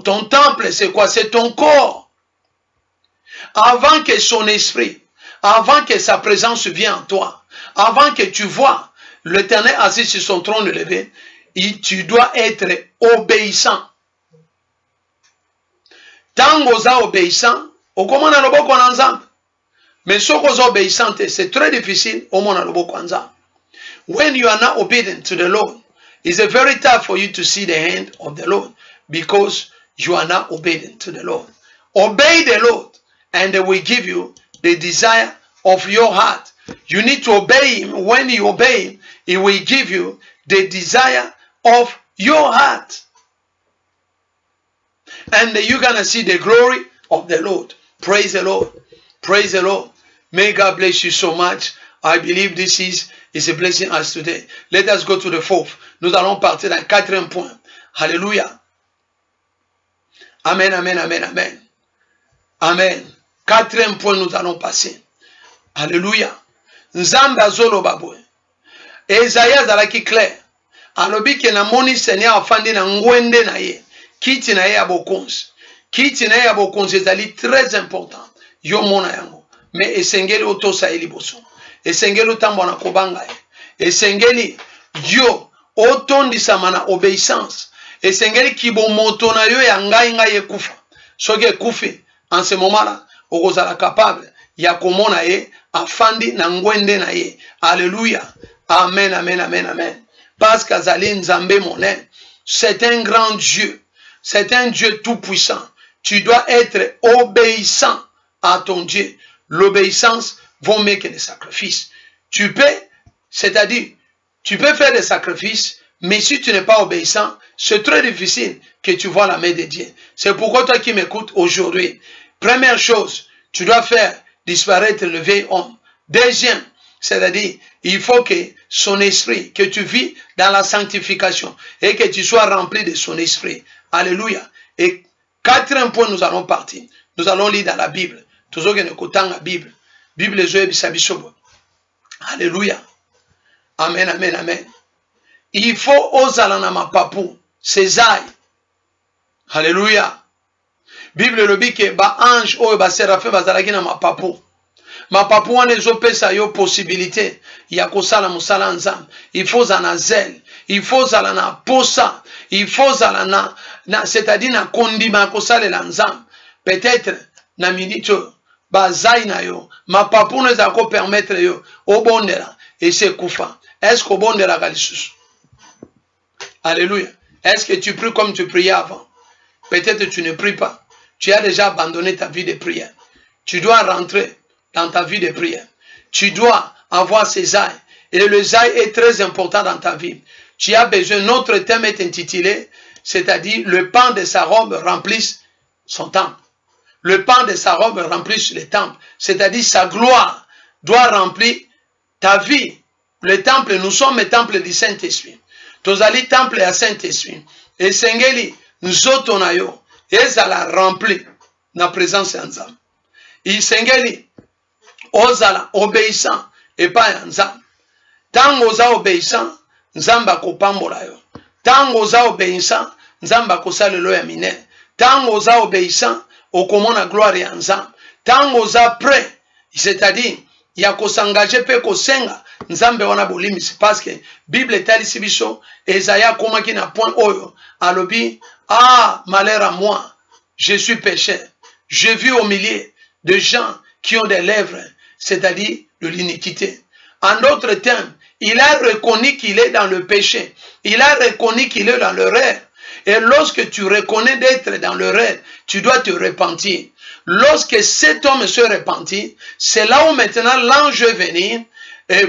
ton temple, c'est quoi? C'est ton corps. Avant que son esprit, avant que sa présence vienne en toi, avant que tu vois l'Éternel assis sur son trône élevé, tu dois être obéissant. Tant que tu es obéissant, au comment on loboko na nzambe. Mais si tu es obéissant, c'est très difficile au monde loboko na nzambe. When you are not obedient to the Lord, it's very tough for you to see the hand of the Lord because you are not obedient to the Lord. Obey the Lord and they will give you the desire of your heart. You need to obey Him. When you obey Him, He will give you the desire of your heart. And you're going to see the glory of the Lord. Praise the Lord. Praise the Lord. May God bless you so much. I believe this is a blessing us today. Let us go to the fourth. Nous allons partir dans le quatrième point. Alléluia. Amen, amen, amen, amen. Amen. Quatrième point, nous allons passer. Alléluia. Nzambe azolo babwe. Esaïe azalaki clair. alobi ke na moni Seigneur afandi na ngwende na ye kiti na ye ya bokonzi kiti na ye ya bokonzi ezali très important yo mona yango mais esengeli otosa liboso esengeli otambola na kobanga ye esengeli yo otondisama na obéissance esengeli kibomoto na yo ya ngai ekufa soki ekufi en ce moment là okozala capable ya komona ye afandi na ngwende na ye. Alléluia. Amen, amen, amen, amen. Parce qu'azali nzambe monnaie, c'est un grand Dieu. C'est un Dieu tout puissant. Tu dois être obéissant à ton Dieu. L'obéissance va mettre des sacrifices. Tu peux, c'est-à-dire, tu peux faire des sacrifices, mais si tu n'es pas obéissant, c'est très difficile que tu vois la main de Dieu. C'est pourquoi toi qui m'écoutes aujourd'hui, première chose, tu dois faire disparaître le vieil homme. Deuxième, c'est-à-dire, il faut que son esprit, que tu vis dans la sanctification et que tu sois rempli de son esprit. Alléluia. Et quatrième point, nous allons partir. Nous allons lire dans la Bible. Toujours que nous écoutons la Bible. Bible Alléluia. Amen, amen, amen. Il faut ozalana mapapu, Césaire. Alléluia. Bible le dit que ba ange ou ba séraphin bazalaki na mapapu. Mapapu wana ezopesa yo possibilité ya kosala musala nzambe. Il faut zana zèle, il faut zala na posa, il faut zala na c'est-à-dire na kondima kosalela nzambe. Peut-être na minute bazai na yo, mapapu ne za ko permettre yo obondela et c'est kufa. Est-ce que obondela kalisusu? Alléluia. Est-ce que tu pries comme tu priais avant? Peut-être que tu ne pries pas. Tu as déjà abandonné ta vie de prière. Tu dois rentrer dans ta vie de prière. Tu dois avoir ces ailes. Et le zaï est très important dans ta vie. Tu as besoin, notre thème est intitulé, c'est-à-dire le pan de sa robe remplisse son temple. Le pan de sa robe remplisse le temple. C'est-à-dire sa gloire doit remplir ta vie. Le temple, nous sommes le temple du Saint-Esprit. Tozali temple à Saint-Esprit. Et Sengeli, nous autres na yo. Et ça la rempli na présence ensemble. Et Sengeli, ozala obéissant et pas ensemble. Tant oza obéissant, nzamba kopambola yo. Tant oza obéissant, nzamba kosalelo ya mine. Tant oza obéissant, okomona gloire ya nzambe. Tant oza prêt, c'est-à-dire, ya kosangaje pe kosenga, nzambe wana bolimisi. Parce que Bible etalisi biso, Esaïa komaki na point oyo, alobi, ah, malheur à moi, je suis pécheur. Je vis au milieu de gens qui ont des lèvres, c'est-à-dire de l'iniquité. En d'autres termes, il a reconnu qu'il est dans le péché. Il a reconnu qu'il est dans l'erreur. Et lorsque tu reconnais d'être dans l'erreur, tu dois te repentir. Lorsque cet homme se repentit, c'est là où maintenant l'ange est venu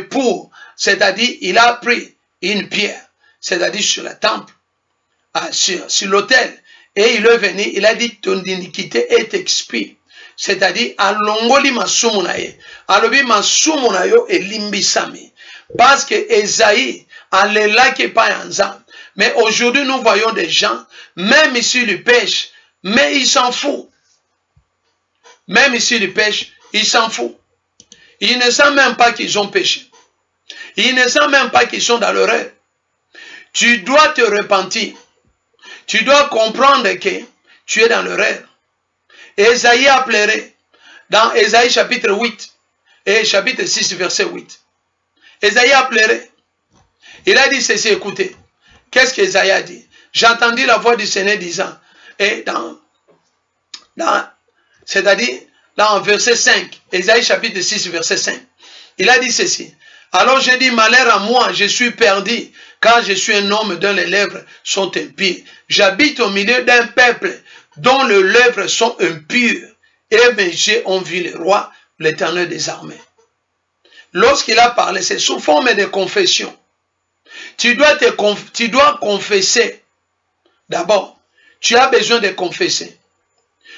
pour, c'est-à-dire, il a pris une pierre, c'est-à-dire sur le temple, sur l'autel, et il est venu, il a dit, ton iniquité est expiée. C'est-à-dire, alongoli masumu na ye, alobi masumu na yo elimbisami. Parce que Esaïe, alelaki pa yanzam. Mais aujourd'hui, nous voyons des gens, même ici ils pêchent, mais ils s'en foutent. Même ici ils pêchent, ils s'en foutent. Ils ne savent même pas qu'ils ont péché. Ils ne savent même pas qu'ils sont dans l'erreur. Tu dois te repentir. Tu dois comprendre que tu es dans l'erreur. Esaïe a pleuré dans Esaïe chapitre 8 et chapitre 6 verset 8. Esaïe a pleuré. Il a dit ceci, écoutez. Qu'est-ce qu'Esaïe a dit? J'ai entendu la voix du Seigneur disant, et c'est-à-dire, là en verset 5, Esaïe chapitre 6 verset 5, il a dit ceci. Alors j'ai dit, malheur à moi, je suis perdu, car je suis un homme dont les lèvres sont impies. J'habite au milieu d'un peuple dont les lèvres sont impures. Et mes yeux ont vu le roi, l'Éternel des armées. Lorsqu'il a parlé, c'est sous forme de confession. Tu dois confesser. D'abord, tu as besoin de confesser.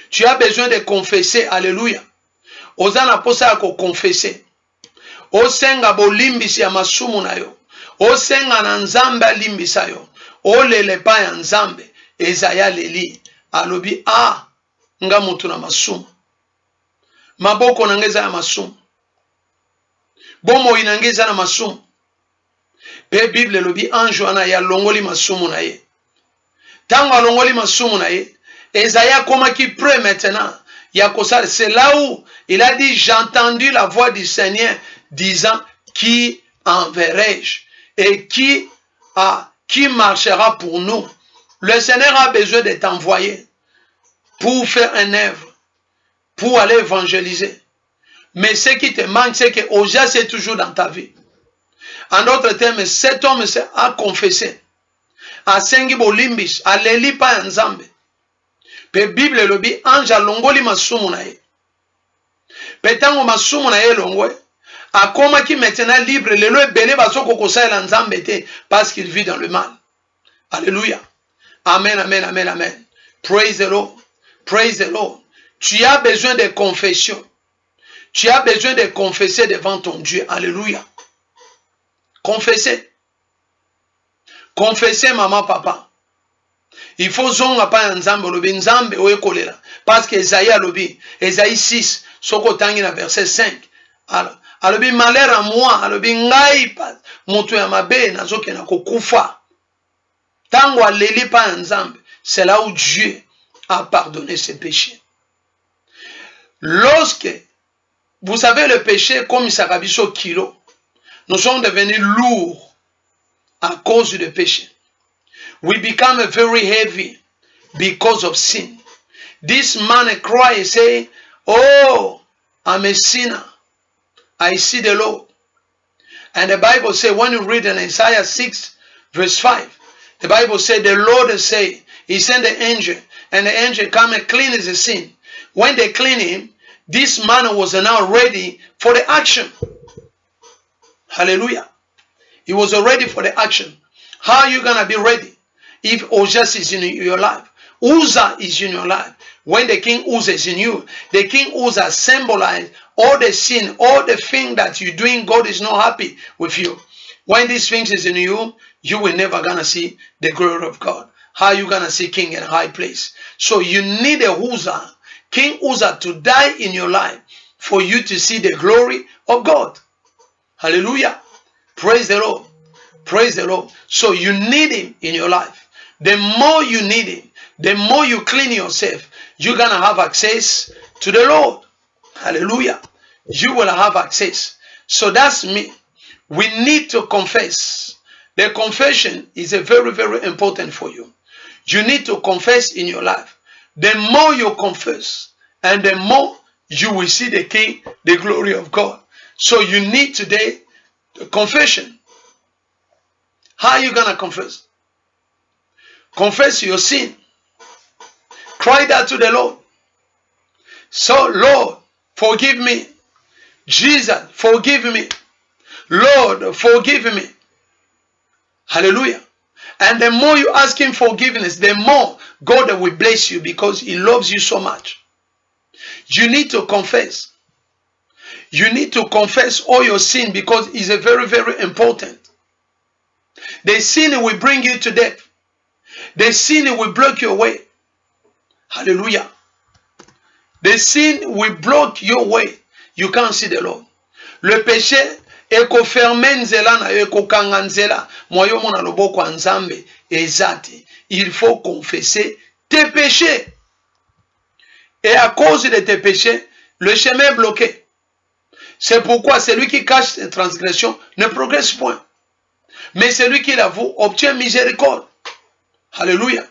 Tu as besoin de confesser. Alléluia. Ozana posa ko confesser. Osenga bolimbisi ya masumu na yo. Osenga na nzambe alimbisa yo. Olele pa ya nzambe. Ezaya leli. Alobi ah nga mutu na masumu. Maboko na ngeza ya masumu. Bomo inangeza na masumu. Pe Bible lobi ange wana ya longoli masumu na ye. Tango longoli masumu na ye, Esaïe komaki prêt maintenant. C'est là où il a dit, j'ai entendu la voix du Seigneur disant, qui enverrai-je et qui marchera pour nous? Le Seigneur a besoin de t'envoyer pour faire une œuvre, pour aller évangéliser. Mais ce qui te manque, c'est que Oja, c'est toujours dans ta vie. En d'autres termes, cet homme a confessé. A sengi bolimbis, a leli pa nzambe. Pe Bible lobi anja longoli masumu na ye. Pe tango masumu na ye longwe, akoma ki maintenant libre, lelo ebele basoko kosaela nzambe te, parce qu'il vit dans le mal. Alléluia. Amen, amen, amen, amen. Praise the Lord. Praise the Lord. Tu as besoin de confession. Tu as besoin de confesser devant ton Dieu. Alléluia. Confesser. Confesser, maman, papa. Il faut zonga pa nzambe lobi nzambe oye kolela. Parce que Esaïe a lobi. Esaïe 6. Soko tangi na verset 5. Alors, alobi malheur à moi. Alobi ngai pa. Moto ya mabe na zoke na kokufa. Tango aleli pa nzambe. C'est là où Dieu a pardonné ses péchés. Lorsque, vous savez le péché comme Sarabiso kilo. Nous sommes devenus lourds à cause du péché. We become very heavy because of sin. This man cried and said, oh, I'm a sinner. I see the Lord. And the Bible says, when you read in Isaiah 6, verse 5, the Bible said, the Lord said, he sent the angel, and the angel come and clean his sin. When they clean him, this man was now ready for the action. Hallelujah. He was ready for the action. How are you going to be ready? If Ojas is in your life, Uzzah is in your life. When the king Uzzah is in you, the king Uzzah symbolizes all the sin, all the things that you're doing, God is not happy with you. When these things is in you, you will never gonna see the glory of God. How are you gonna see king in a high place? So you need a Uzzah, King Uzzah, to die in your life for you to see the glory of God. Hallelujah. Praise the Lord. Praise the Lord. So you need him in your life. The more you need him, the more you clean yourself, you're going to have access to the Lord. Hallelujah. You will have access. So that's me. We need to confess. The confession is a very, very important for you. You need to confess in your life. The more you confess, and the more you will see the King, the glory of God. So you need today the confession. How are you going to confess? Confess your sin. Cry that to the Lord. So, Lord, forgive me. Jesus, forgive me. Lord, forgive me. Hallelujah. And the more you ask him forgiveness, the more God will bless you because he loves you so much. You need to confess. You need to confess all your sin because it's a very, very important. The sin will bring you to death. The sin will block your way. Hallelujah. The sin will block your way. You can't see the Lord. Le péché eko ferme nzela na yo eko kanga nzela moyo mona loboko ya Nzambe ezate. Il faut confesser tes péchés. Et à cause de tes péchés, le chemin est bloqué. C'est pourquoi celui qui cache ses transgressions ne progresse point. Mais celui qui l'avoue obtient miséricorde. Alléluia.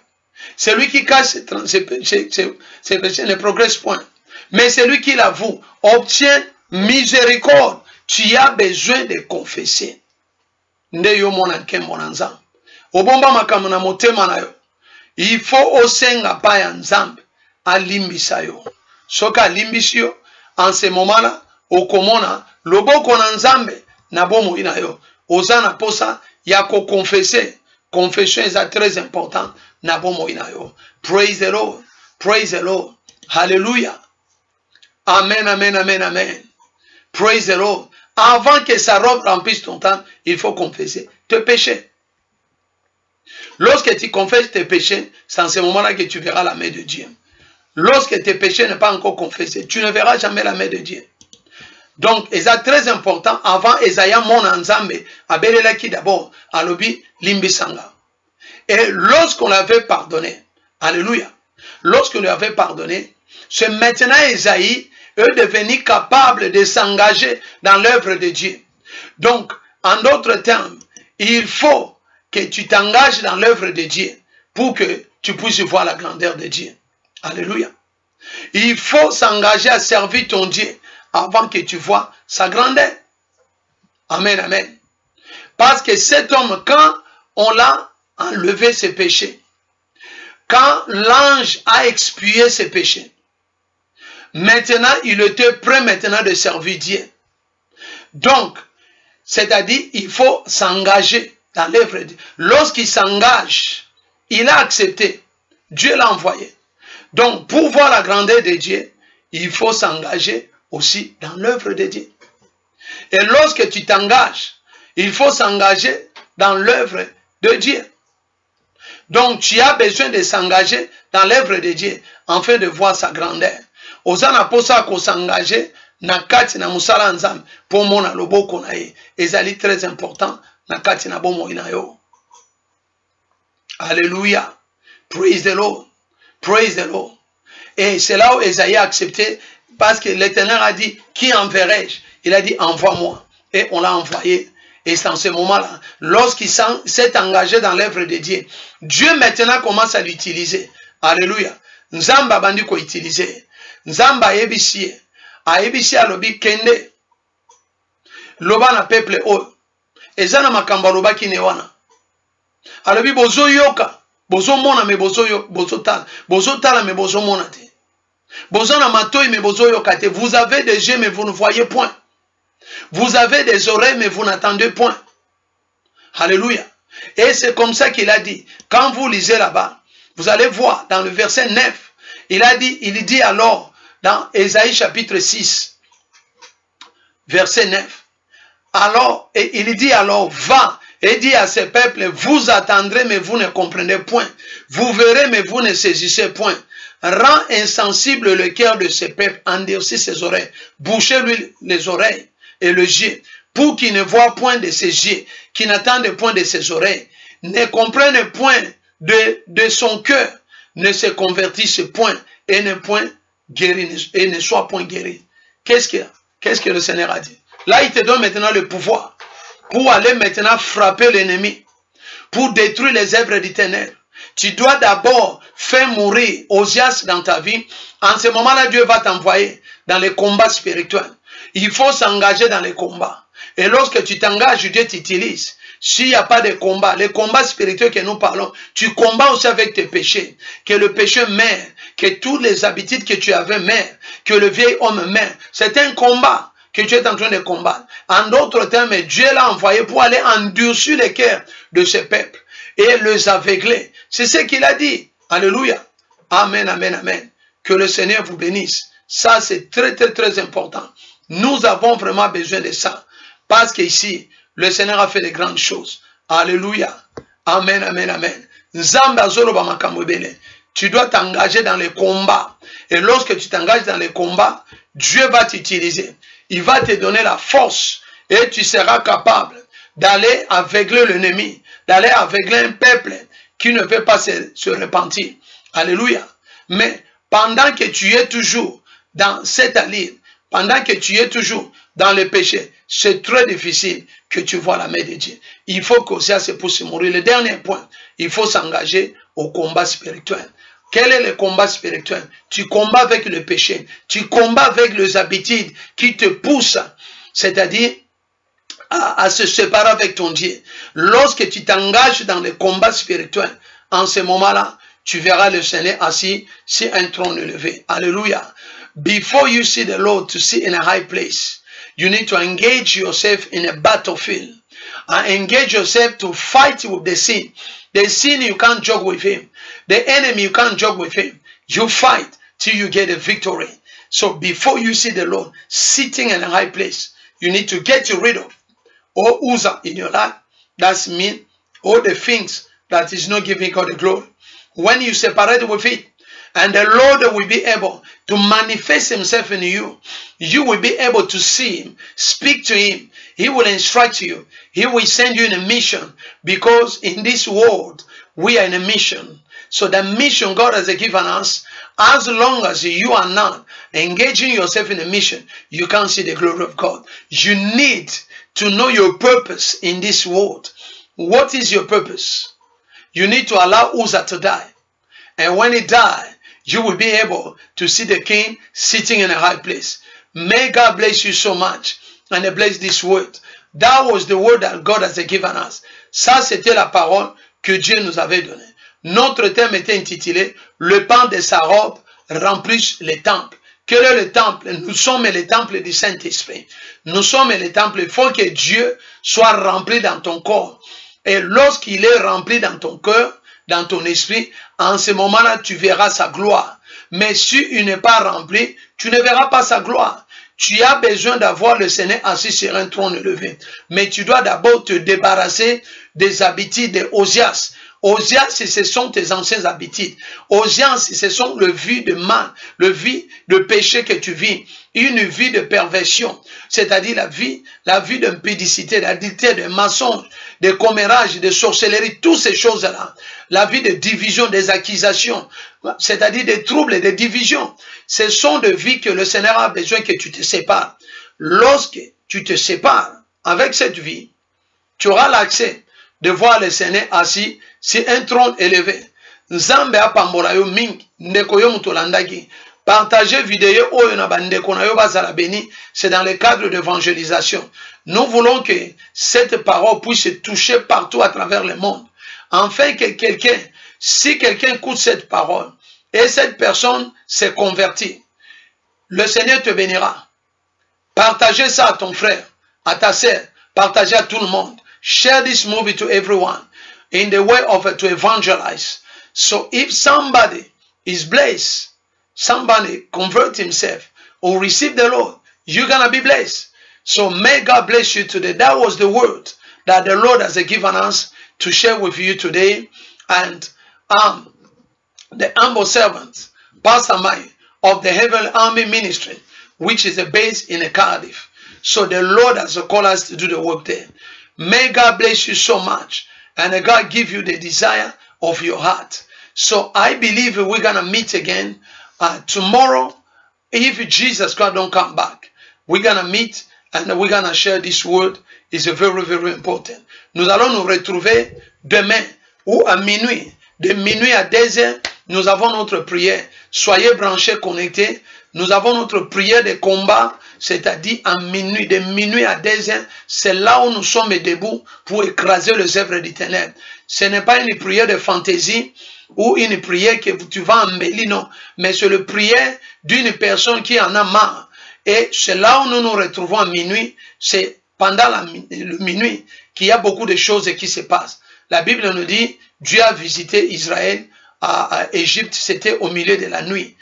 Celui qui cache ses péchés ne progresse point. Mais celui qui l'avoue obtient miséricorde. Tu as besoin de confesser. Ndeyo monanke monanzam. Obomba makamuna motema na yo. Il faut osenga pa ya Nzambe alimbisa yo. Soka alimbisi yo, en ce moment-là, okomona loboko na Nzambe na bomo ina yo. Ozana posa ya ko confesser. Confession is très important na bomo ina yo. Praise the Lord. Praise the Lord. Hallelujah. Amen, amen, amen, amen. Praise the Lord. Avant que sa robe remplisse ton temps, il faut confesser tes péchés. Lorsque tu confesses tes péchés, c'est en ce moment-là que tu verras la main de Dieu. Lorsque tes péchés ne sont pas encore confessés, tu ne verras jamais la main de Dieu. Donc, c'est très important. Avant, Esaïa mon Nzambe, abelelaki d'abord, alobi limbisanga. Et lorsqu'on l'avait pardonné, alléluia, lorsqu'on lui avait pardonné, c'est maintenant Esaïe est devenu capable de s'engager dans l'œuvre de Dieu. Donc, en d'autres termes, il faut que tu t'engages dans l'œuvre de Dieu pour que tu puisses voir la grandeur de Dieu. Alléluia. Il faut s'engager à servir ton Dieu avant que tu vois sa grandeur. Amen, amen. Parce que cet homme, quand on l'a enlevé ses péchés, quand l'ange a expié ses péchés, maintenant, il était prêt maintenant de servir Dieu. Donc, c'est-à-dire, il faut s'engager dans l'œuvre de Dieu. Lorsqu'il s'engage, il a accepté. Dieu l'a envoyé. Donc, pour voir la grandeur de Dieu, il faut s'engager aussi dans l'œuvre de Dieu. Et lorsque tu t'engages, il faut s'engager dans l'œuvre de Dieu. Donc, tu as besoin de s'engager dans l'œuvre de Dieu afin de voir sa grandeur. Osana posa ko s'engager na kati na musala nzambe pour mona loboko na ye. Ezali très important na kati na bomo ina yo. Alléluia. Praise the Lord. Praise the Lord. Et c'est là où Esaïe a accepté parce que l'Éternel a dit, qui enverrai-je? Il a dit, envoie-moi. Et on l'a envoyé. Et c'est en ce moment-là, lorsqu'il s'est engagé dans l'œuvre de Dieu, Dieu maintenant commence à l'utiliser. Alléluia. Nzamba bandi ko utiliser. Nzamba ebisie. A ebisie alobi kende. Loba na peuple o. Ezana makamba loba ki ne wana. Alobi bozo yoka. Bozo mona me bozo yo, bozo tala. Bozo tala me bozo mona te. Bozo na matoi me bozo yoka te. Vous avez des yeux mais vous ne voyez point. Vous avez des oreilles mais vous n'entendez point. Alléluia. Et c'est comme ça qu'il a dit. Quand vous lisez là-bas, vous allez voir dans le verset 9. Il dit alors dans Ésaïe chapitre 6, verset 9. Alors, et il dit alors, va et dit à ces peuples, vous attendrez mais vous ne comprenez point. Vous verrez mais vous ne saisissez point. Rends insensible le cœur de ces peuples, endurcis ses oreilles, bouchez-lui les oreilles et le yeux, pour qu'il ne voit point de ses yeux, qu'il n'attende point de ses oreilles, ne comprenne point de son cœur, ne se convertisse point et ne point guéri, et ne soit point guéri. Qu'est-ce que le Seigneur a dit? Là, il te donne maintenant le pouvoir pour aller maintenant frapper l'ennemi, pour détruire les œuvres du ténèbres. Tu dois d'abord faire mourir Osias dans ta vie. En ce moment-là, Dieu va t'envoyer dans les combats spirituels. Il faut s'engager dans les combats. Et lorsque tu t'engages, Dieu t'utilise. S'il n'y a pas de combat, les combats spirituels que nous parlons, tu combats aussi avec tes péchés. Que le péché meure, que toutes les habitudes que tu avais meurent, que le vieil homme meure. C'est un combat que tu es en train de combattre. En d'autres termes, Dieu l'a envoyé pour aller endurcir les cœurs de ce peuple et les aveugler. C'est ce qu'il a dit. Alléluia. Amen, amen, amen. Que le Seigneur vous bénisse. Ça, c'est très, très, très important. Nous avons vraiment besoin de ça. Parce qu'ici, le Seigneur a fait de grandes choses. Alléluia. Amen, amen, amen. Tu dois t'engager dans les combats. Et lorsque tu t'engages dans les combats, Dieu va t'utiliser. Il va te donner la force. Et tu seras capable d'aller aveugler l'ennemi. D'aller aveugler un peuple qui ne peut pas se repentir. Alléluia. Mais pendant que tu es toujours dans cette allure, pendant que tu es toujours dans le péché, c'est très difficile que tu vois la main de Dieu. Il faut que ça se pousse mourir. Le dernier point, il faut s'engager au combat spirituel. Quel est le combat spirituel? Tu combats avec le péché. Tu combats avec les habitudes qui te poussent, c'est-à-dire à se séparer avec ton Dieu. Lorsque tu t'engages dans le combat spirituel, en ce moment-là, tu verras le Seigneur assis sur un trône élevé. Alléluia. Before you see the Lord to sit in a high place, you need to engage yourself in a battlefield. And engage yourself to fight with the sin. The sin, you can't joke with him. The enemy, you can't joke with him. You fight till you get a victory. So before you see the Lord sitting in a high place, you need to get rid of all Uzzah in your life. That means all the things that is not giving God the glory. When you separate with it, And the Lord will be able to manifest himself in you. You will be able to see him, speak to him. He will instruct you. He will send you in a mission, because in this world, we are in a mission. So the mission God has given us, as long as you are not engaging yourself in a mission, you can't see the glory of God. You need to know your purpose in this world. What is your purpose? You need to allow Uzzah to die. And when he dies, you will be able to see the king sitting in a high place. May God bless you so much and bless this word. That was the word that God has given us. Ça, c'était la parole que Dieu nous avait donnée. Notre thème était intitulé « Le pan de sa robe remplisse les temples ». Quel est le temple? Nous sommes les temples du Saint-Esprit. Nous sommes les temples. Il faut que Dieu soit rempli dans ton corps. Et lorsqu'il est rempli dans ton cœur, dans ton esprit, en ce moment-là, tu verras sa gloire. Mais si il n'est pas rempli, tu ne verras pas sa gloire. Tu as besoin d'avoir le Seigneur assis sur un trône élevé. Mais tu dois d'abord te débarrasser des habitudes de Osias. Osias, ce sont tes anciennes habitudes. Osias, ce sont le vie de mal, le vie de péché que tu vis. Une vie de perversion, c'est-à-dire la vie d'impudicité, d'adultère, de mensonge, de commérage, de sorcellerie, toutes ces choses-là. La vie de division, des accusations, c'est-à-dire des troubles et des divisions. Ce sont des vies que le Seigneur a besoin que tu te sépares. Lorsque tu te sépares avec cette vie, tu auras l'accès de voir le Seigneur assis sur un trône élevé. Nzambe apambola yo mingi, ndeko yo mutolandaki. Partagez vidéo oyo na bandeko na yo bazala béni, c'est dans le cadre d'évangélisation. Nous voulons que cette parole puisse toucher partout à travers le monde. Afin que si quelqu'un écoute cette parole et cette personne s'est convertie, le Seigneur te bénira. Partagez ça à ton frère, à ta sœur, partagez à tout le monde. Share this movie to everyone in the way of to evangelize. So if somebody is blessed, somebody convert himself or receive the Lord, you're going to be blessed. So may God bless you today. That was the word that the Lord has given us to share with you today. And the humble servant, Pastor Mike of the Heavenly Army Ministry, which is based in Cardiff. So the Lord has called us to do the work there. May God bless you so much, and God give you the desire of your heart. So I believe we're going to meet again tomorrow. If Jesus Christ don't come back, we're going to meet and we're going to share this word. It's very, very important. Nous allons nous retrouver demain ou à minuit. De minuit à 2h, nous avons notre prière. Soyez branchés, connectés. Nous avons notre prière de combat, c'est-à-dire à minuit, de minuit à 2h, c'est là où nous sommes debout pour écraser les œuvres du ténèbre. Ce n'est pas une prière de fantaisie ou une prière que tu vas embellir, non. Mais c'est la prière d'une personne qui en a marre. Et c'est là où nous nous retrouvons à minuit. C'est pendant le minuit qu'il y a beaucoup de choses qui se passent. La Bible nous dit, Dieu a visité Israël à Égypte, c'était au milieu de la nuit.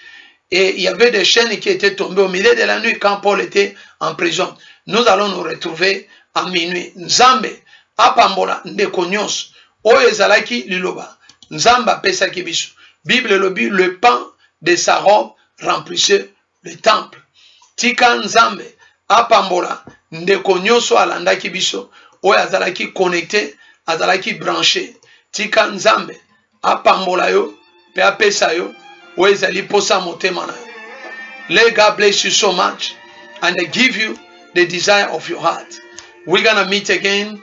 Et il y avait des chaînes qui étaient tombées au milieu de la nuit quand Paul était en prison. Nous allons nous retrouver à minuit. Nzambe, apambola, ndekonyos, oezalaki liloba. Nzamba pesaki biso. Bible le pan de sa robe remplissait le temple. Tika nzambe, apambola, ndekonyoso alandaki biso, oezalaki connecté, azalaki branché. Tika nzambe, apambola yo, pe apesa yo, let God bless you so much and give you the desire of your heart. We're going to meet again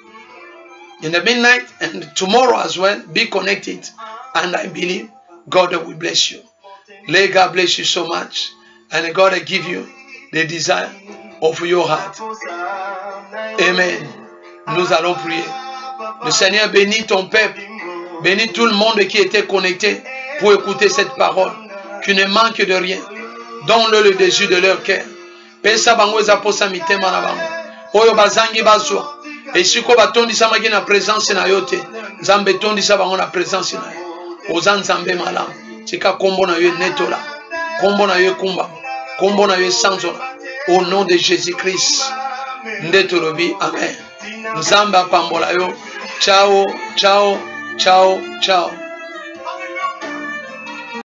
in the midnight and tomorrow as well. Be connected and I believe God will bless you. Let God bless you so much and God will give you the desire of your heart. Amen. Nous allons prier. Le Seigneur bénit ton peuple. Bénit tout le monde qui était connecté pour écouter cette parole, qui ne manque de rien. Donne-le le désir de leur cœur. Pesa bango ezaposa mitema na bango. Oyo bazangi bazwa. Esiko batondisa maki na présence na yote. Nzambe tondisa bango na présence na yo. Oza nzambe malamu. Tika kombo na yo netola. Kombo na yo kumba. Kombo na yo sanzola. Au nom de Jésus-Christ. Ndetolobi. Amen. Nzambe apambola yo. Ciao, ciao, ciao, ciao.